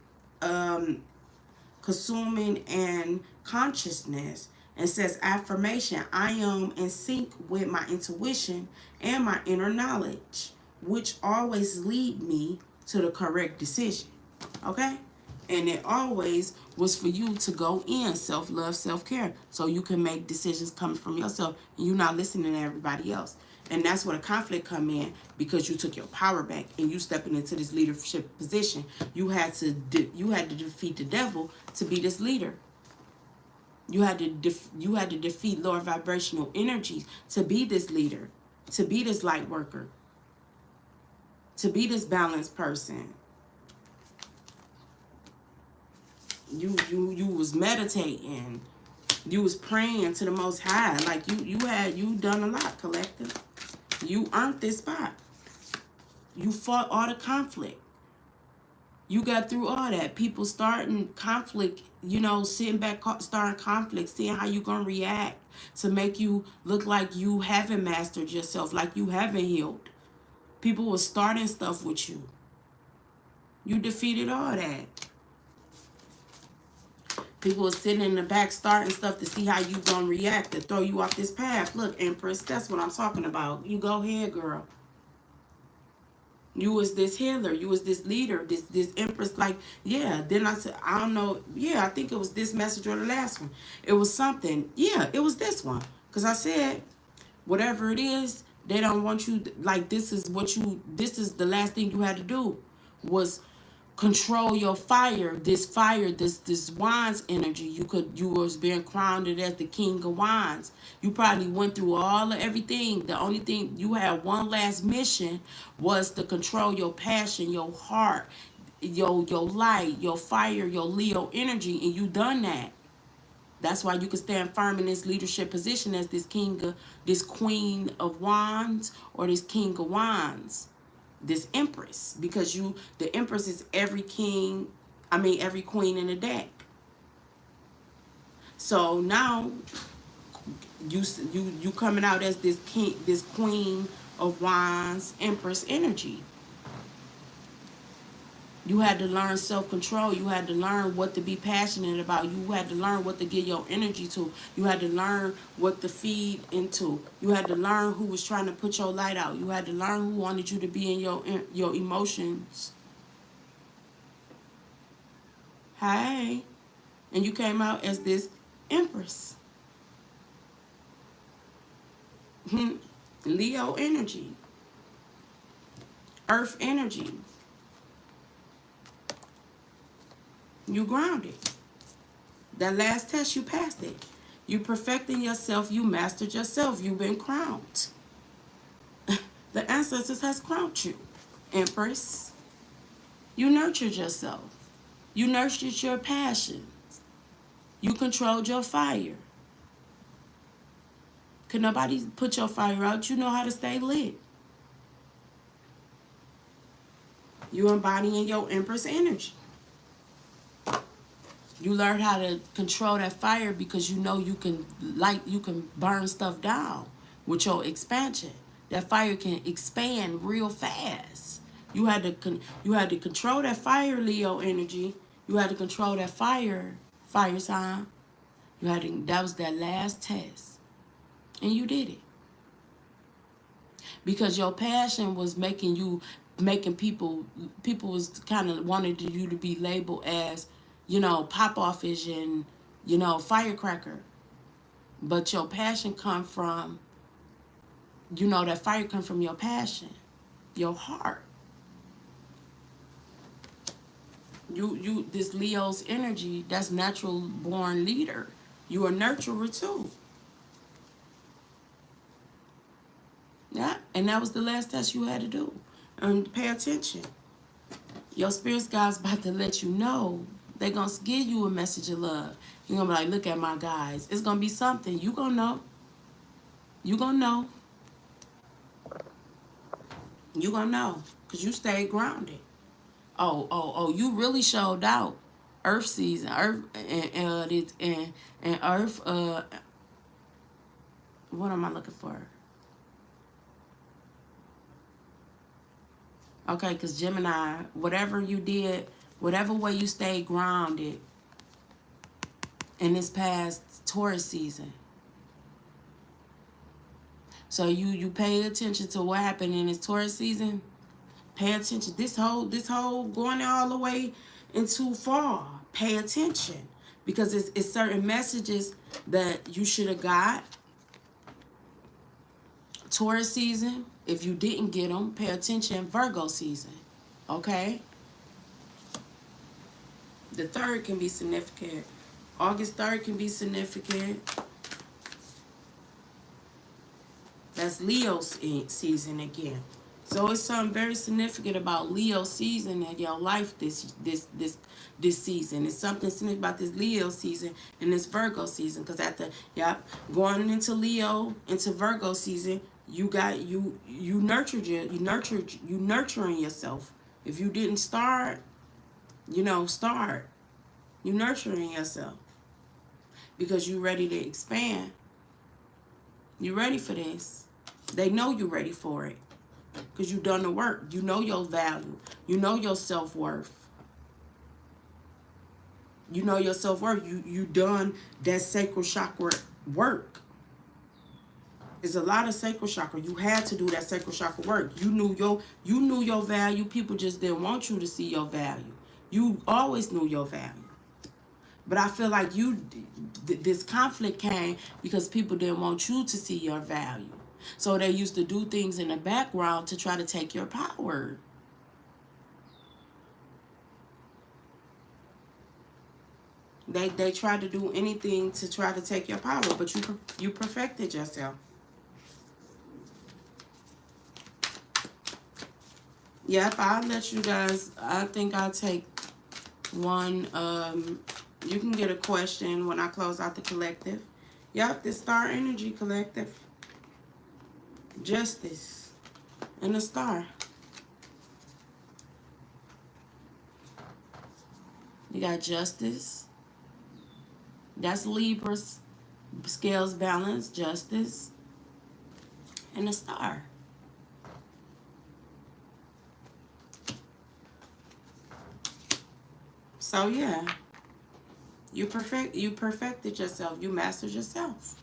consuming and consciousness. And says affirmation, I am in sync with my intuition and my inner knowledge, which always lead me to the correct decision. Okay? And it always was for you to go in self-love, self-care, so you can make decisions coming from yourself and you're not listening to everybody else. And that's where the conflict come in, because you took your power back and you stepping into this leadership position. You had to defeat the devil to be this leader. You had to defeat lower vibrational energies to be this leader, to be this light worker, to be this balanced person. You was meditating, you was praying to the Most High. Like you done a lot, collective. You earned this spot. You fought all the conflict. You got through all that. People starting conflict, you know, sitting back, starting conflict, seeing how you gonna react to make you look like you haven't mastered yourself, like you haven't healed. People were starting stuff with you. You defeated all that. People were sitting in the back starting stuff to see how you gonna react, to throw you off this path. Look, Empress, that's what I'm talking about. You go ahead, girl. You was this healer. You was this leader. This Empress. Like, yeah. Then I said, I don't know. Yeah, I think it was this message or the last one. It was something. Yeah, it was this one. Because I said, whatever it is, they don't want you. Like, this is the last thing you had to do was control your fire. This wands energy. You was being crowned as the king of wands. You probably went through all of everything. The only thing you had, one last mission, was to control your passion, your heart, your light, your fire, your Leo energy, and you done that. That's why you can stand firm in this leadership position as this queen of wands, or this king of wands, this Empress, because the Empress is every queen in the deck. So now you coming out as this queen of wands, Empress energy. You had to learn self-control. You had to learn what to be passionate about. You had to learn what to give your energy to. You had to learn what to feed into. You had to learn who was trying to put your light out. You had to learn who wanted you to be in your emotions. Hey. And you came out as this Empress. Leo energy. Earth energy. You grounded. That last test, you passed it. You perfecting yourself. You mastered yourself. You've been crowned. The ancestors has crowned you, Empress. You nurtured yourself. You nurtured your passions. You controlled your fire. Could nobody put your fire out? You know how to stay lit. You embodying your Empress energy. You learn how to control that fire because you know you can burn stuff down with your expansion. That fire can expand real fast. You had to control that fire, Leo energy. You had to control that fire sign. That was that last test. And you did it. Because your passion was making people was kind of wanted you to be labeled as, pop-offish and, firecracker. But your passion come from, that fire come from your passion, your heart. This Leo's energy, that's natural born leader. You a nurturer too. Yeah, and that was the last test you had to do. And pay attention. Your spirit guide's about to let you know. They're going to give you a message of love. You're going to be like, look at my guys. It's going to be something. You going to know. You going to know. You going to know. Because you stayed grounded. Oh, you really showed out. Earth season. Earth and Earth, what am I looking for? Okay, because Gemini, whatever you did, whatever way you stayed grounded, in this past Taurus season. So you pay attention to what happened in this Taurus season. Pay attention. This whole going all the way into fall. Pay attention, because it's certain messages that you should have got. Taurus season. If you didn't get them, pay attention. Virgo season. Okay. The 3rd can be significant. August 3rd can be significant. That's Leo season again. So it's something very significant about Leo season in your life this season. It's something significant about this Leo season and this Virgo season. Because going into Leo, into Virgo season, you nurturing yourself. If you didn't start, start. You nurturing yourself. Because you're ready to expand. You're ready for this. They know you're ready for it. Because you've done the work. You know your value. You know your self-worth. You know your self-worth. You done that sacral chakra work. There's a lot of sacral chakra. You had to do that sacral chakra work. You knew your value. People just didn't want you to see your value. You always knew your value. But I feel like this conflict came because people didn't want you to see your value. So they used to do things in the background to try to take your power. They tried to do anything to try to take your power, but you perfected yourself. Yep, I'll let you guys, I think I'll take one. You can get a question when I close out the collective. Yep, the Star Energy Collective. Justice and the Star. You got Justice. That's Libra's scales balance, Justice, and the Star. So yeah, you perfected yourself. You mastered yourself.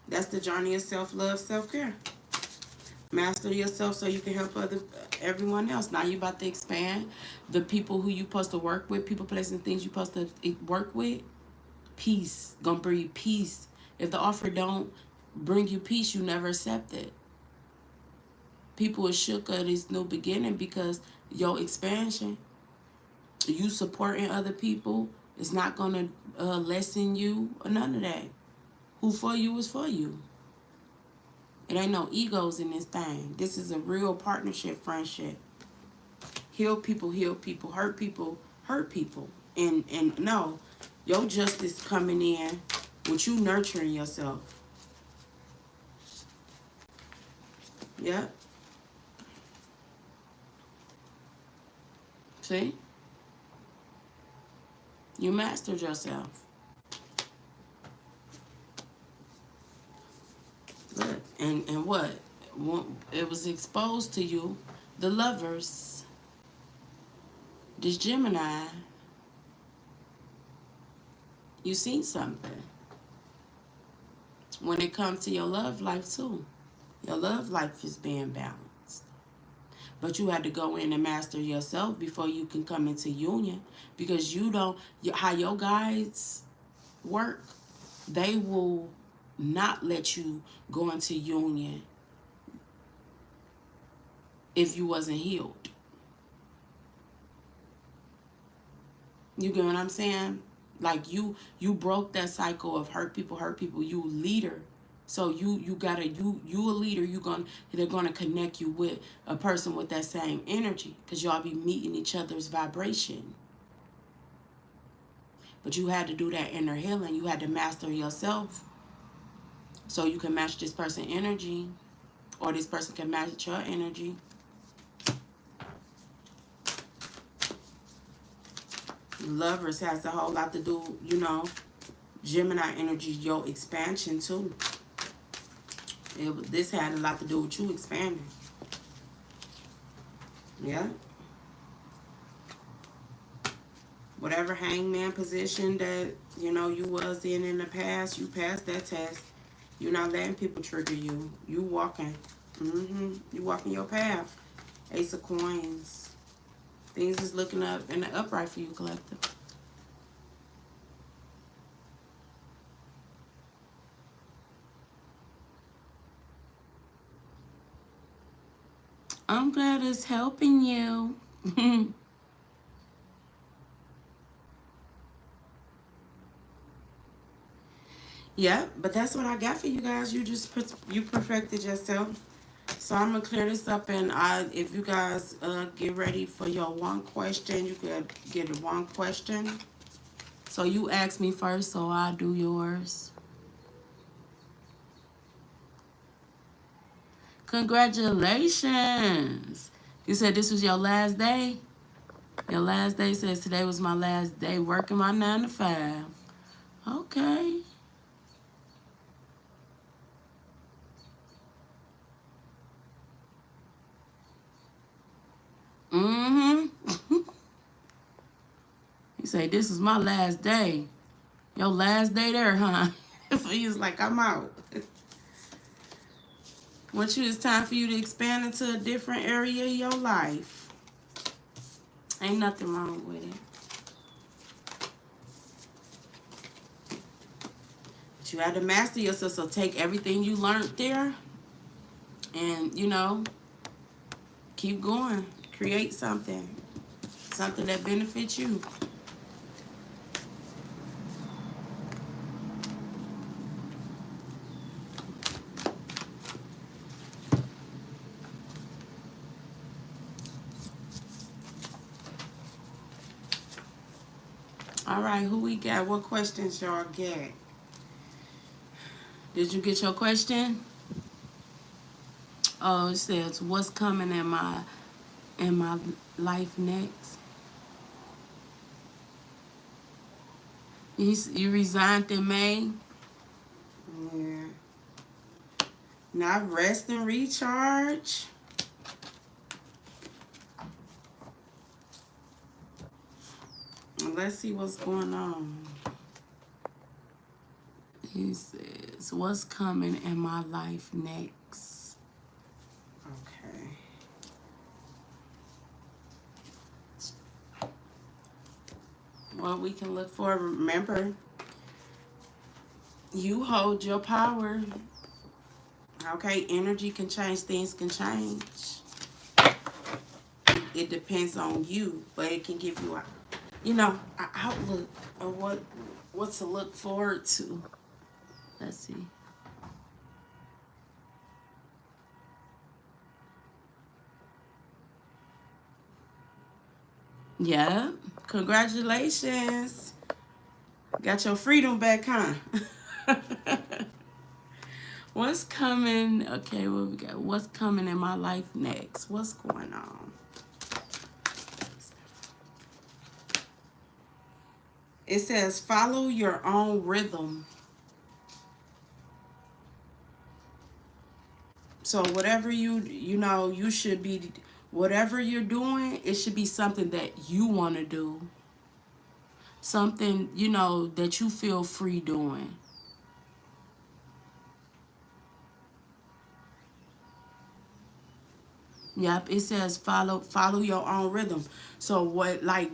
That's the journey of self-love, self-care. Master yourself so you can help everyone else. Now you about to expand the people who you supposed to work with, people, places, and things you supposed to work with. Peace. Gonna bring you peace. If the offer don't bring you peace, you never accept it. People are shook at this new beginning because your expansion, you supporting other people, it's not gonna lessen you or none of that. Who for you is for you. It ain't no egos in this thing. This is a real partnership, friendship. Heal people, hurt people, hurt people. And no, your justice coming in with you nurturing yourself. Yep. See? You mastered yourself. Look, and what? It was exposed to you, the Lovers. This Gemini, you seen something. When it comes to your love life too. Your love life is being balanced. But you had to go in and master yourself before you can come into union. Because you don't, how your guides work, they will not let you go into union if you wasn't healed. You get what I'm saying? Like you broke that cycle of hurt people, you leader. So you a leader, they're gonna connect you with a person with that same energy, because y'all be meeting each other's vibration. But you had to do that inner healing. You had to master yourself so you can match this person's energy, or this person can match your energy. Lovers has a whole lot to do, Gemini energy, your expansion too. This had a lot to do with you expanding. Yeah. Whatever hangman position that You know, you was in the past. You passed that test. You're not letting people trigger you. You walking. You walking your path. Ace of Coins. Things is looking up in the upright for you, collective. I'm glad it's helping you. Yeah, but that's what I got for you guys. You perfected yourself. So I'm gonna clear this up, and if you guys get ready for your one question, you could get it one question. So you ask me first, so I'll do yours. Congratulations! You said this was your last day. Your last day says today was my last day working my 9 to 5. Okay. Mm-hmm. You say this is my last day. Your last day there, huh? He's like, I'm out. Once it's time for you to expand into a different area of your life. Ain't nothing wrong with it. But you have to master yourself, so take everything you learned there and, keep going. Create something. Something that benefits you. All right, who we got? What questions y'all get? Did you get your question? Oh, it says, what's coming in my life next? You resigned in May? Yeah. Now rest and recharge. Let's see what's going on. He says, what's coming in my life next? Okay. What we can look for, remember, you hold your power. Okay, energy can change, things can change. It depends on you, but it can give you an outlook of what to look forward to. Let's see. Yeah, congratulations. Got your freedom back, huh? What's coming? Okay, what we got? What's coming in my life next? What's going on? It says follow your own rhythm. So whatever you should be, whatever you're doing, it should be something that you want to do. Something, that you feel free doing. Yep, it says follow your own rhythm. So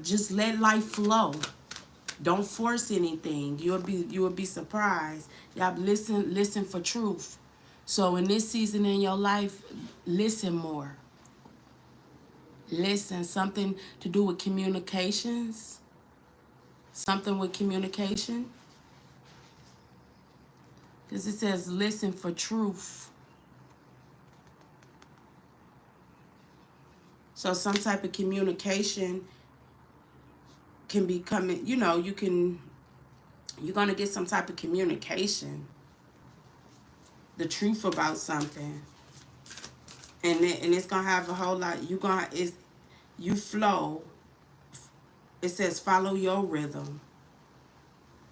just let life flow. Don't force anything. You will be surprised. Yep, listen for truth. So in this season in your life, listen more. Listen, something to do with communications. Something with communication. Because it says listen for truth. So some type of communication can be coming, you're going to get some type of communication. The truth about something. And it's going to have a whole lot, you flow. It says follow your rhythm.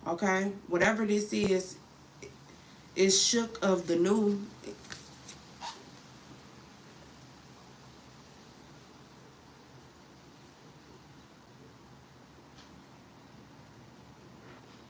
Okay? Whatever this is shook of the new.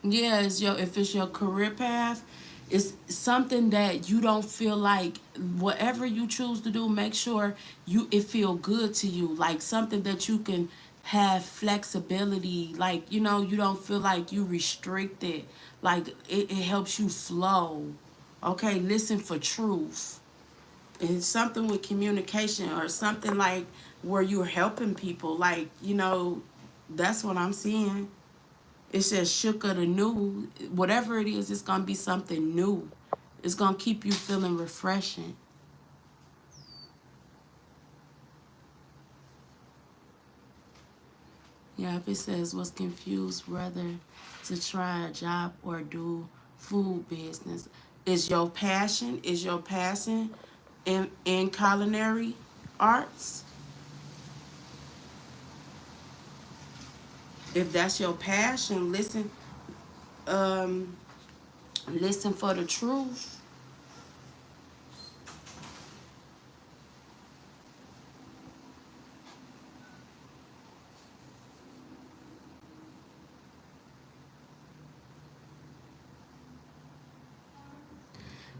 Yeah, if it's your career path, it's something that you don't feel like whatever you choose to do, make sure it feel good to you. Like something that you can have flexibility, like you don't feel like you restricted. Like it helps you flow. Okay, listen for truth. It's something with communication or something like where you're helping people. Like, that's what I'm seeing. It says shook of the new. Whatever it is, it's going to be something new. It's going to keep you feeling refreshing. Yeah, if it says was confused whether to try a job or do food business. Is your passion in culinary arts? If that's your passion, um, listen for the truth.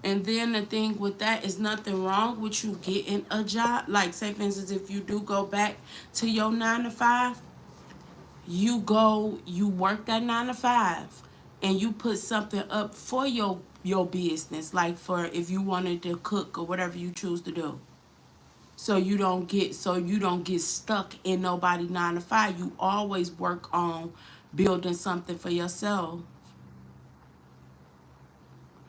And then the thing with that is nothing wrong with you getting a job. Like, say, for instance, if you do go back to your 9 to 5, you work that 9 to 5, and you put something up for your business, like for if you wanted to cook or whatever you choose to do. So you don't get stuck in nobody 9 to 5. You always work on building something for yourself.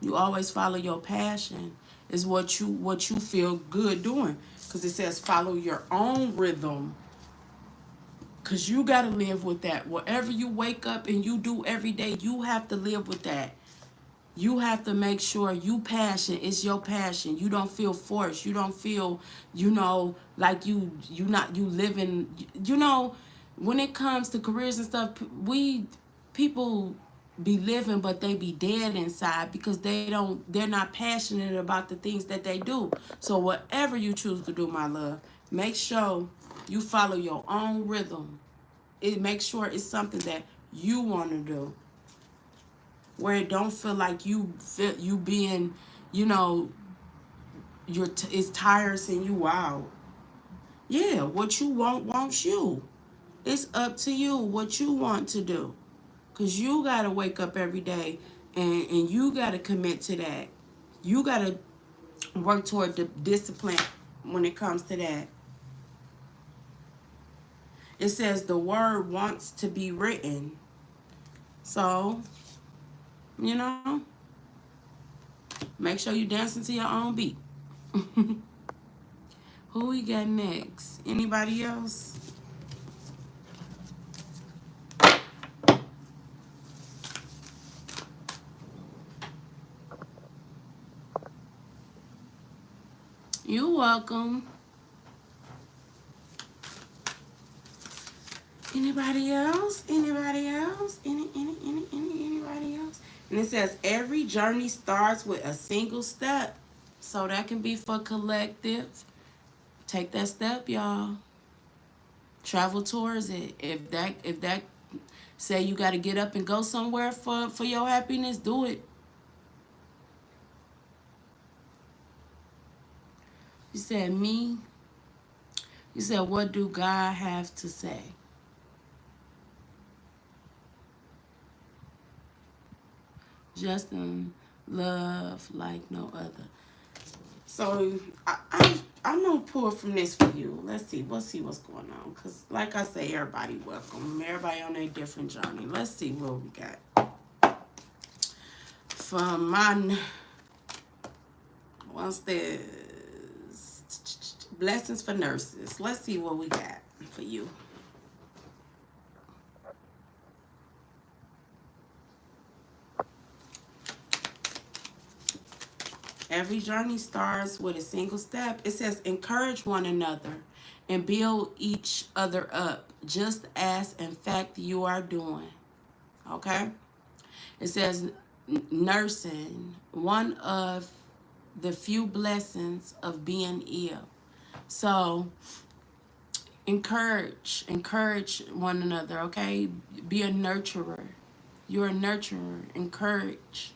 You always follow your passion. Is what you feel good doing. Cause it says follow your own rhythm. Cause you gotta live with that. Whatever you wake up and you do every day, you have to live with that. You have to make sure you passion. It's your passion. You don't feel forced. You don't feel, like you living. When it comes to careers and stuff, people be living, but they be dead inside because they're not passionate about the things that they do. So whatever you choose to do, my love, make sure you follow your own rhythm. It make sure it's something that you want to do, where it don't feel like you being, you know, it's tiresome you out. Yeah, what you want wants you. It's up to you what you want to do. Cause you gotta wake up every day and you gotta commit to that. You gotta work toward the discipline when it comes to that. It says the word wants to be written. So, you know, make sure you dancing to your own beat. Who we got next? Anybody else? You welcome. Anybody else? Anybody else? Anybody else? And it says every journey starts with a single step. So that can be for collective. Take that step, y'all. Travel towards it. If that say you got to get up and go somewhere for your happiness, do it. You said me. You said what do God have to say? Justin love like no other. So I'm gonna pull from this for you. Let's see what's going on. Cause like I say, everybody welcome. Everybody on a different journey. Let's see what we got. From my once there's blessings for nurses. Let's see what we got for you. Every journey starts with a single step. It says encourage one another and build each other up, just as in fact you are doing. Okay? It says nursing, one of the few blessings of being ill. So encourage one another, okay? Be a nurturer. You're a nurturer. Encourage.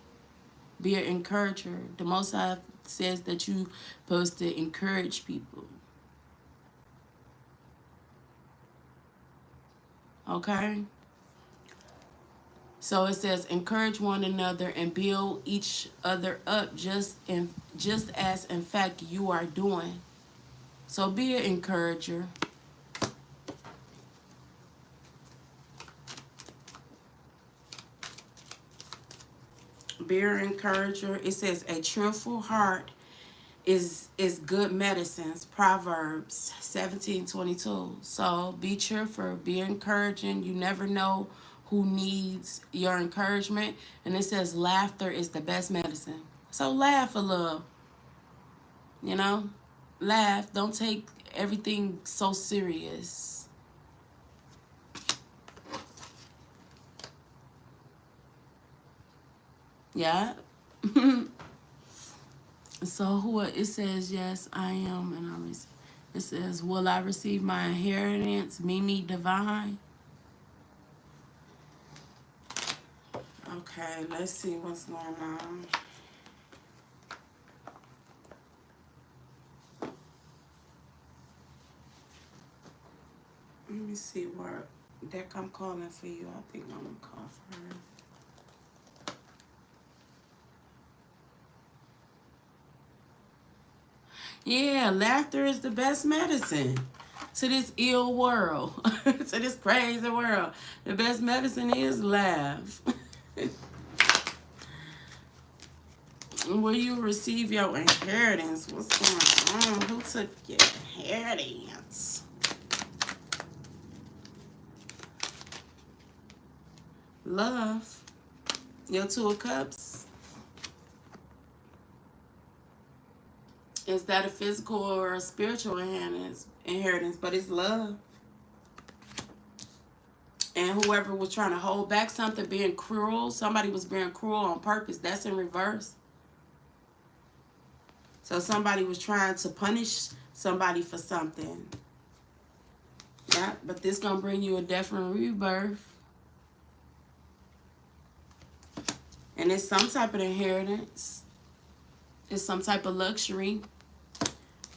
Be an encourager. The Most High says that you're supposed to encourage people. Okay? So it says, encourage one another and build each other up just as in fact you are doing. So be an encourager. Be an encourager. It says a cheerful heart is good medicines. Proverbs 17:22. So be cheerful, be encouraging. You never know who needs your encouragement. And it says laughter is the best medicine. So laugh a little. You know? Laugh. Don't take everything so serious. Yeah. So who it says, yes, I am, and it says, will I receive my inheritance? Mimi Divine. Okay, let's see what's going on. Let me see where deck I'm calling for you. I think I'm gonna call for her. Yeah, laughter is the best medicine to this ill world, to this crazy world. The best medicine is laugh. Will you receive your inheritance? What's going on? Who took your inheritance? Love. Your Two of Cups. Is that a physical or a spiritual inheritance? But it's love. And whoever was trying to hold back something, being cruel, somebody was being cruel on purpose. That's in reverse. So somebody was trying to punish somebody for something. Yeah, but this gonna bring you a definite rebirth. And it's some type of inheritance. It's some type of luxury.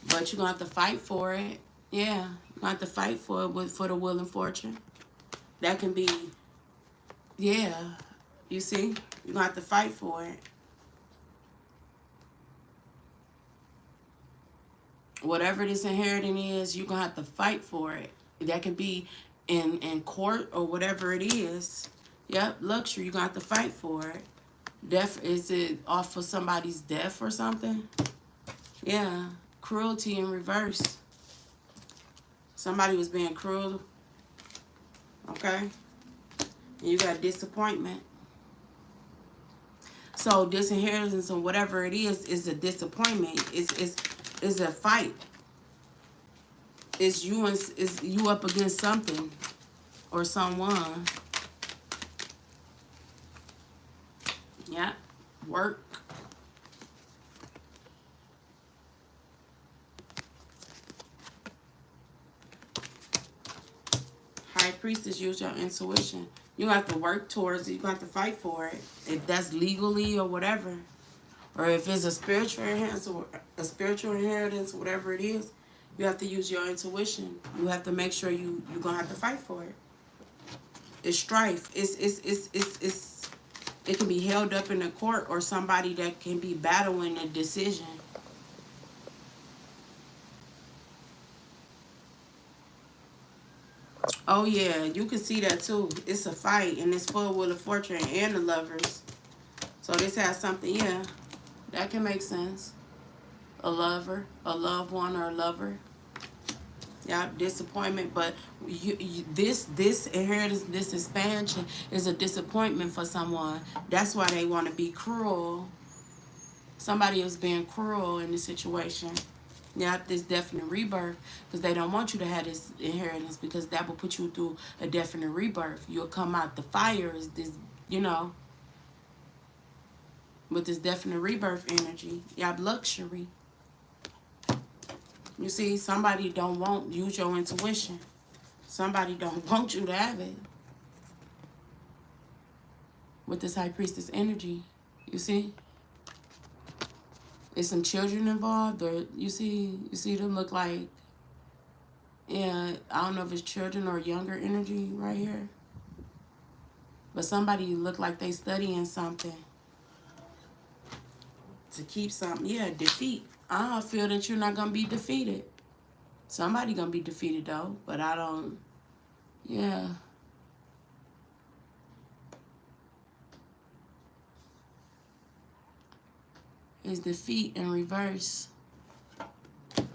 But you're gonna have to fight for it. Yeah, you're gonna have to fight for it for the will and fortune. That can be, yeah, you see? You're gonna have to fight for it. Whatever this inheritance is, you're gonna have to fight for it. That can be in court or whatever it is. Yep, luxury, you're gonna have to fight for it. Death, is it off for somebody's death or something? Yeah, cruelty in reverse. Somebody was being cruel. Okay? And you got disappointment. So disinheritance or whatever it is a disappointment. It's a fight. It's you up against something or someone. Yeah. Work. High Priestess, use your intuition. You have to work towards it. You have to fight for it. If that's legally or whatever. Or if it's a spiritual inheritance, whatever it is, you have to use your intuition. You have to make sure you're gonna have to fight for it. It's strife. It can be held up in the court or somebody that can be battling a decision. Oh yeah, you can see that too. It's a fight and it's full Wheel of Fortune and the Lovers. So this has something, yeah, that can make sense. A lover, a loved one, or a lover. Yeah, disappointment, but this inheritance, this expansion is a disappointment for someone. That's why they want to be cruel. Somebody is being cruel in this situation. Yeah, this definite rebirth, because they don't want you to have this inheritance, because that will put you through a definite rebirth. You'll come out the fire is this, you know, with this definite rebirth energy. You have luxury. You see, somebody don't want, use your intuition. Somebody don't want you to have it. with this High Priestess energy. You see? Is some children involved, or you see them look like, yeah, I don't know if it's children or younger energy right here. But somebody look like they studying something. To keep something, yeah, defeat. I feel that you're not going to be defeated. Somebody going to be defeated though, but I don't, yeah. Is defeat in reverse. And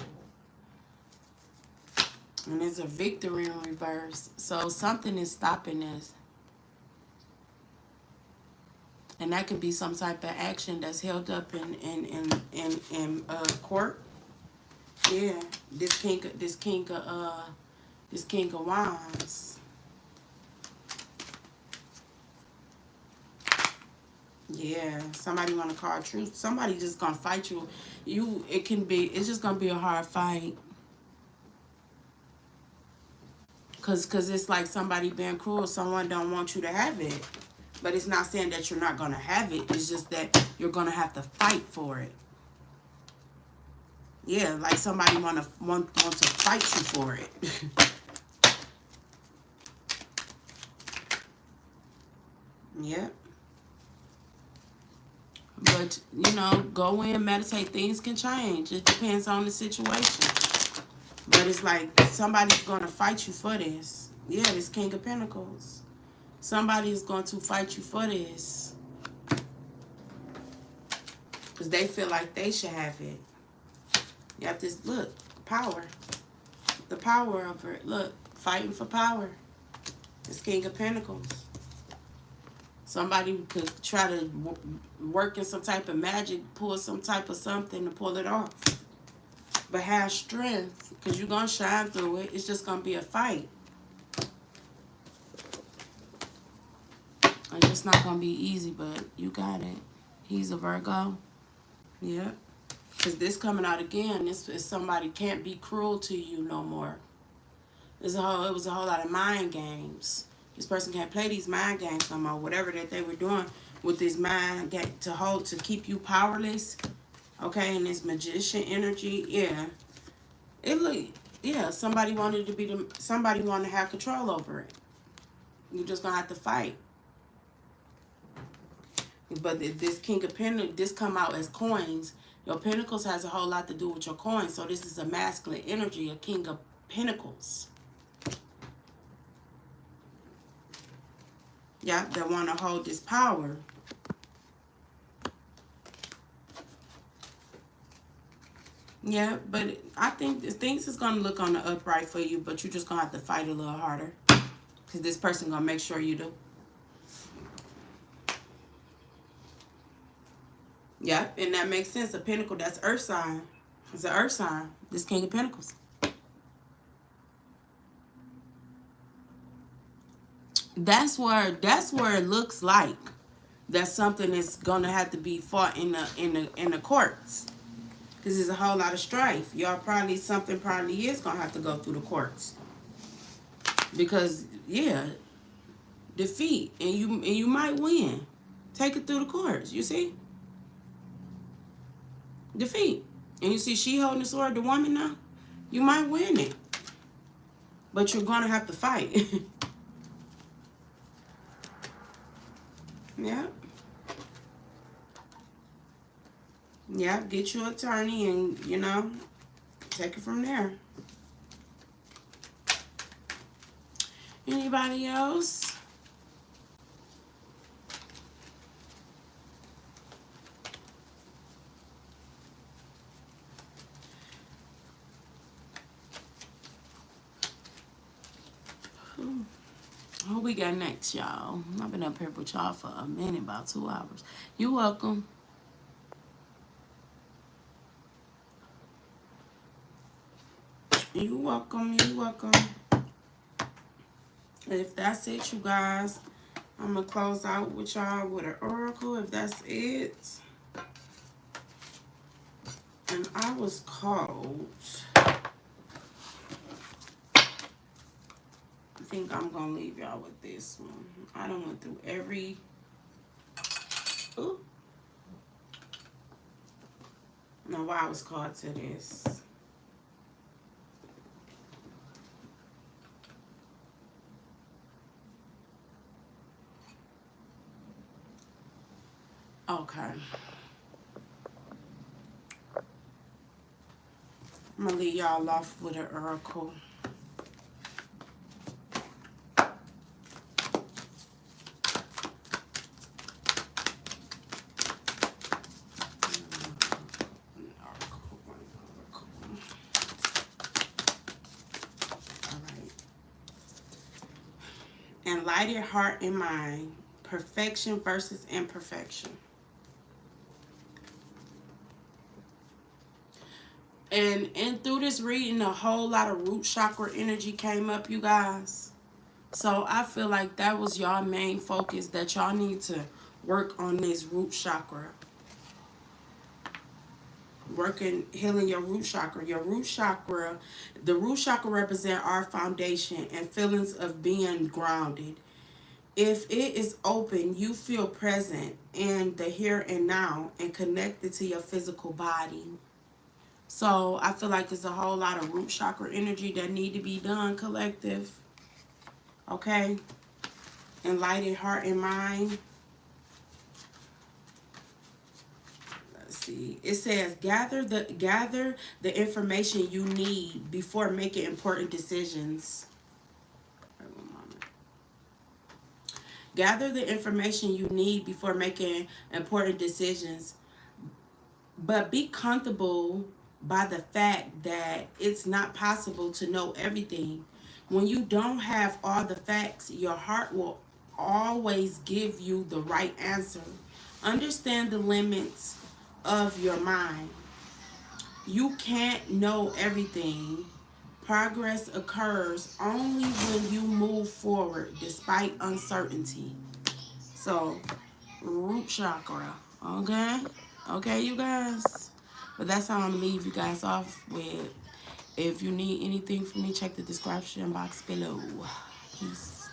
it's a victory in reverse. So something is stopping this. And that could be some type of action that's held up in court. Yeah, this king of wands. Yeah, somebody want to call truth. Somebody just gonna fight you. It's just gonna be a hard fight. Cause it's like somebody being cruel. Someone don't want you to have it. But it's not saying that you're not gonna have it. It's just that you're gonna have to fight for it. Yeah, like somebody want to fight you for it. Yeah. But, you know, go in, meditate. Things can change. It depends on the situation. But it's like somebody's going to fight you for this. Yeah, this King of Pentacles. Somebody is going to fight you for this. Because they feel like they should have it. You have this, look, power. The power of it. Look, fighting for power. This King of Pentacles. Somebody could try to work in some type of magic, pull some type of something to pull it off. But have strength, because you're going to shine through it. It's just going to be a fight. It's just not going to be easy, but you got it. He's a Virgo. Yeah. Because this coming out again, this is somebody can't be cruel to you no more. It was a whole lot of mind games. This person can't play these mind games no more. Whatever that they were doing with this mind game to keep you powerless. Okay, and this magician energy, yeah. Somebody wanted to have control over it. You're just gonna have to fight. But this King of Pentacles, this come out as coins. Your Pentacles has a whole lot to do with your coins. So this is a masculine energy, a King of Pentacles. Yeah, that want to hold this power. Yeah, but I think things is going to look on the upright for you, but you're just going to have to fight a little harder. Because this person going to make sure you do. Yeah, and that makes sense. A pentacle, that's earth sign. It's an earth sign. This King of Pentacles. That's where it looks like that something is gonna have to be fought in the courts. Because there's a whole lot of strife. Something probably is gonna have to go through the courts. Because yeah, defeat. And you might win. Take it through the courts, you see? Defeat. And you see she holding the sword, the woman now? You might win it. But you're gonna have to fight. Yeah. Yeah, get your attorney and, you know, take it from there. Anybody else? Who we got next, y'all? I've been up here with y'all for a minute, about 2 hours. You're welcome. You're welcome. You're welcome. If that's it, you guys, I'm going to close out with y'all with an oracle, if that's it. And I was called... I think I'm going to leave y'all with this one. I done went through every Ooh. Know why I was called to this. Okay. I'm gonna leave y'all off with an oracle. Enlightened heart and mind. Perfection versus imperfection. And through this reading, a whole lot of root chakra energy came up, you guys. So I feel like that was y'all main focus, that y'all need to work on this root chakra. Working, healing your root chakra. Your root chakra, the root chakra represent our foundation and feelings of being grounded. If it is open, you feel present in the here and now and connected to your physical body. So I feel like there's a whole lot of root chakra energy that need to be done, collective. Okay? Enlightened heart and mind. Let's see. It says gather the information you need before making important decisions. Wait one moment. Gather the information you need before making important decisions, but be comfortable by the fact that it's not possible to know everything. When you don't have all the facts, your heart will always give you the right answer. Understand the limits of your mind. You can't know everything. Progress occurs only when you move forward despite uncertainty. So, root chakra. Okay? Okay, you guys? But that's how I'm going to leave you guys off with. If you need anything from me, check the description box below. Peace.